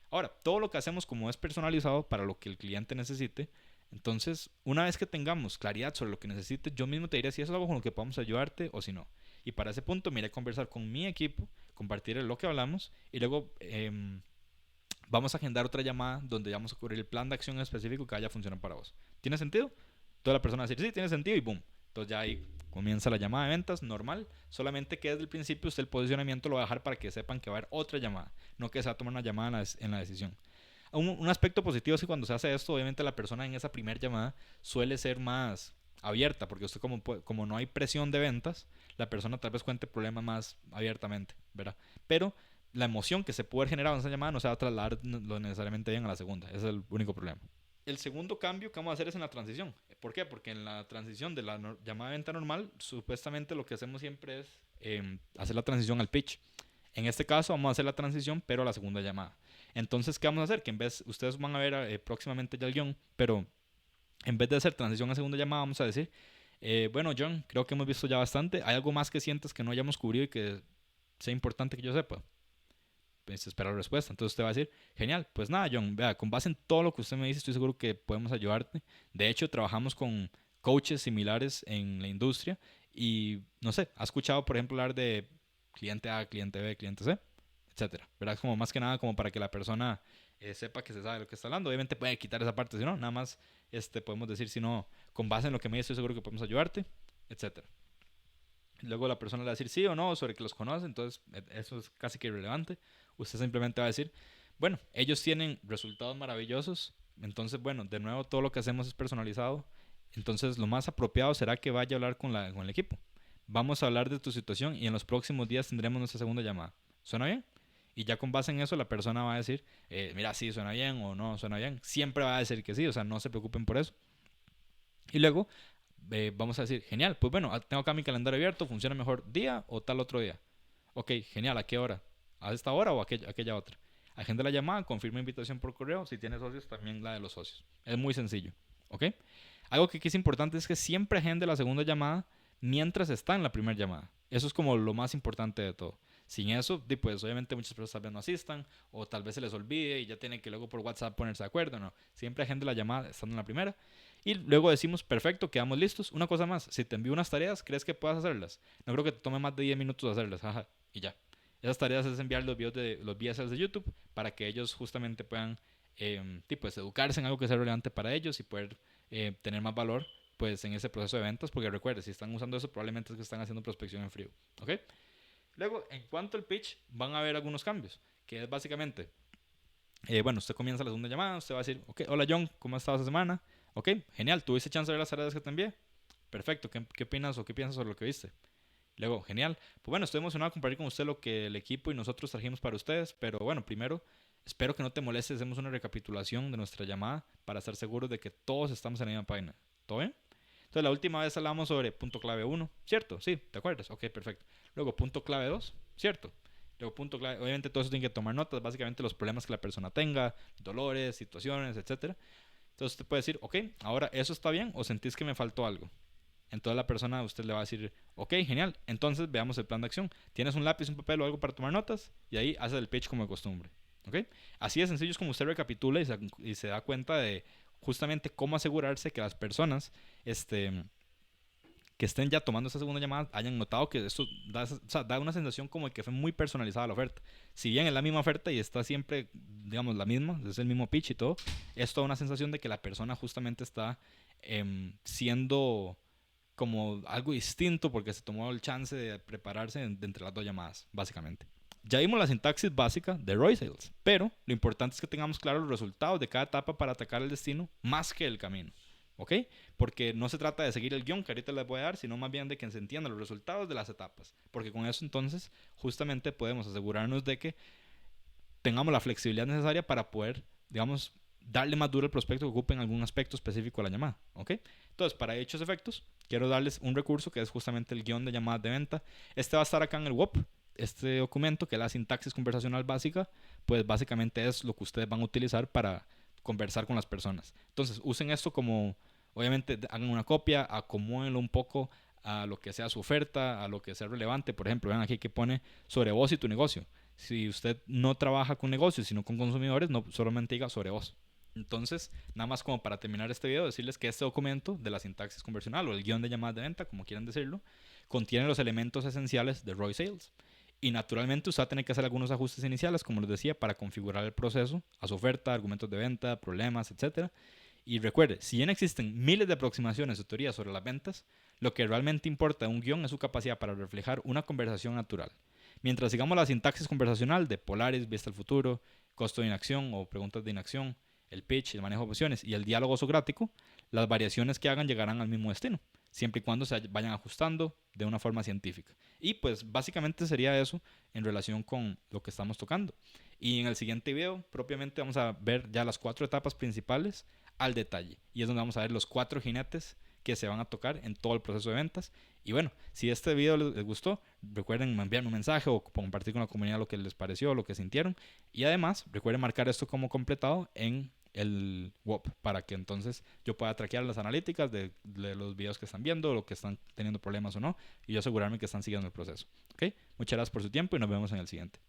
Ahora, todo lo que hacemos como es personalizado para lo que el cliente necesite, entonces, una vez que tengamos claridad sobre lo que necesites, yo mismo te diré si es algo con lo que podamos ayudarte o si no. Y para ese punto, me iré a conversar con mi equipo, compartir lo que hablamos y luego vamos a agendar otra llamada donde vamos a cubrir el plan de acción específico que vaya a funcionar para vos. ¿Tiene sentido? Toda la persona va a decir, sí, tiene sentido y boom. Entonces ya ahí comienza la llamada de ventas normal, solamente que desde el principio usted el posicionamiento lo va a dejar para que sepan que va a haber otra llamada, no que se va a tomar una llamada en la decisión. Un aspecto positivo es que cuando se hace esto, obviamente la persona en esa primera llamada suele ser más abierta, porque usted como no hay presión de ventas, la persona tal vez cuente problemas más abiertamente, ¿verdad? Pero la emoción que se puede haber generado en esa llamada no se va a trasladar lo necesariamente bien a la segunda. Ese es el único problema. El segundo cambio que vamos a hacer es en la transición. ¿Por qué? Porque en la transición de la llamada de venta normal, supuestamente lo que hacemos siempre es hacer la transición al pitch. En este caso vamos a hacer la transición, pero a la segunda llamada. Entonces, ¿qué vamos a hacer? Que en vez, ustedes van a ver próximamente ya el guión, pero en vez de hacer transición a segunda llamada, vamos a decir, bueno, John, creo que hemos visto ya bastante. ¿Hay algo más que sientas que no hayamos cubrido y que sea importante que yo sepa? Pues espera la respuesta. Entonces usted va a decir, genial, pues nada, John, vea, con base en todo lo que usted me dice, estoy seguro que podemos ayudarte. De hecho, trabajamos con coaches similares en la industria y, no sé, ¿ha escuchado, por ejemplo, hablar de cliente A, cliente B, cliente C, etcétera? ¿Verdad? Como más que nada como para que la persona sepa que se sabe de lo que está hablando. Obviamente puede quitar esa parte, si no, nada más podemos decir, si no, con base en lo que me dice, estoy seguro que podemos ayudarte, etcétera. Luego la persona le va a decir sí o no sobre que los conoce, entonces eso es casi que irrelevante. Usted simplemente va a decir, bueno, ellos tienen resultados maravillosos, entonces bueno, de nuevo todo lo que hacemos es personalizado, entonces lo más apropiado será que vaya a hablar con el equipo. Vamos a hablar de tu situación y en los próximos días tendremos nuestra segunda llamada. ¿Suena bien? Y ya con base en eso la persona va a decir, mira, sí, suena bien o no, suena bien. Siempre va a decir que sí, o sea, no se preocupen por eso. Y luego vamos a decir, genial, pues bueno, tengo acá mi calendario abierto, funciona mejor día o tal otro día. Ok, genial, ¿a qué hora? ¿A esta hora o a aquella otra? Agenda la llamada, confirma invitación por correo. Si tiene socios, también la de los socios. Es muy sencillo. ¿Ok? Algo que aquí es importante es que siempre agende la segunda llamada mientras está en la primera llamada. Eso es como lo más importante de todo. Sin eso, pues obviamente muchas personas tal vez no asistan o tal vez se les olvide y ya tienen que luego por WhatsApp ponerse de acuerdo. No, siempre agende la llamada estando en la primera. Y luego decimos, perfecto, quedamos listos. Una cosa más, si te envío unas tareas, ¿crees que puedas hacerlas? No creo que te tome más de 10 minutos hacerlas, jaja, y ya. Esas tareas es enviar los videos de los VSLs de YouTube para que ellos justamente puedan pues, educarse en algo que sea relevante para ellos y poder tener más valor pues en ese proceso de ventas, porque recuerde, si están usando eso probablemente es que están haciendo prospección en frío, ¿ok? Luego, en cuanto al pitch, van a haber algunos cambios, que es básicamente, bueno, usted comienza la segunda llamada, usted va a decir, ok, hola John, ¿cómo has estado esta semana? Ok, genial, ¿tuviste chance de ver las tareas que te envié? Perfecto, ¿qué opinas o qué piensas sobre lo que viste? Luego, genial. Pues bueno, estoy emocionado de compartir con usted lo que el equipo y nosotros trajimos para ustedes, pero bueno, primero, espero que no te moleste, hacemos una recapitulación de nuestra llamada para estar seguros de que todos estamos en la misma página. ¿Todo bien? Entonces, la última vez hablamos sobre punto clave 1, ¿cierto? Sí, ¿te acuerdas? Ok, perfecto. Luego, punto clave 2, ¿cierto? Luego, punto clave, obviamente todo eso tiene que tomar notas, básicamente los problemas que la persona tenga, dolores, situaciones, etcétera. Entonces, usted puede decir, ok, ahora eso está bien o sentís que me faltó algo. Entonces la persona, usted le va a decir, ok, genial, entonces veamos el plan de acción. ¿Tienes un lápiz, un papel o algo para tomar notas? Y ahí hace el pitch como de costumbre. ¿Ok? Así de sencillo es como usted recapitula y se da cuenta de justamente cómo asegurarse que las personas que estén ya tomando esa segunda llamada hayan notado que esto da, o sea, da una sensación como de que fue muy personalizada la oferta. Si bien es la misma oferta y está siempre, digamos, la misma, es el mismo pitch y todo, esto da una sensación de que la persona justamente está siendo como algo distinto porque se tomó el chance de prepararse de entre las dos llamadas, básicamente. Ya vimos la sintaxis básica de ROI Sales, pero lo importante es que tengamos claros los resultados de cada etapa para atacar el destino más que el camino. ¿Ok? Porque no se trata de seguir el guión que ahorita les voy a dar, sino más bien de que se entiendan los resultados de las etapas. Porque con eso entonces justamente podemos asegurarnos de que tengamos la flexibilidad necesaria para poder, digamos, darle más duro al prospecto que ocupe en algún aspecto específico de la llamada. ¿Ok? Entonces, para dichos efectos, quiero darles un recurso que es justamente el guión de llamadas de venta. Este va a estar acá en el WOP. Este documento, que es la sintaxis conversacional básica, pues básicamente es lo que ustedes van a utilizar para conversar con las personas. Entonces, usen esto como, obviamente, hagan una copia, acomódenlo un poco a lo que sea su oferta, a lo que sea relevante. Por ejemplo, vean aquí que pone sobre vos y tu negocio. Si usted no trabaja con negocios, sino con consumidores, no solamente diga sobre vos. Entonces, nada más como para terminar este video, decirles que este documento de la sintaxis conversional o el guión de llamadas de venta, como quieran decirlo, contiene los elementos esenciales de ROI Sales. Y naturalmente usted va a tener que hacer algunos ajustes iniciales, como les decía, para configurar el proceso a su oferta, argumentos de venta, problemas, etc. Y recuerde, si bien existen miles de aproximaciones o teorías sobre las ventas, lo que realmente importa de un guión es su capacidad para reflejar una conversación natural. Mientras sigamos la sintaxis conversacional de Polaris, vista al futuro, costo de inacción o preguntas de inacción, el pitch, el manejo de opciones y el diálogo socrático, las variaciones que hagan llegarán al mismo destino, siempre y cuando se vayan ajustando de una forma científica. Y pues básicamente sería eso en relación con lo que estamos tocando. Y en el siguiente video propiamente vamos a ver ya las 4 etapas principales al detalle. Y es donde vamos a ver los 4 jinetes que se van a tocar en todo el proceso de ventas. Y bueno, si este video les gustó, recuerden enviarme un mensaje o compartir con la comunidad lo que les pareció, lo que sintieron. Y además, recuerden marcar esto como completado en el WOP para que entonces yo pueda traquear las analíticas de los videos que están viendo, lo que están teniendo problemas o no, y yo asegurarme que están siguiendo el proceso. ¿Ok? Muchas gracias por su tiempo y nos vemos en el siguiente.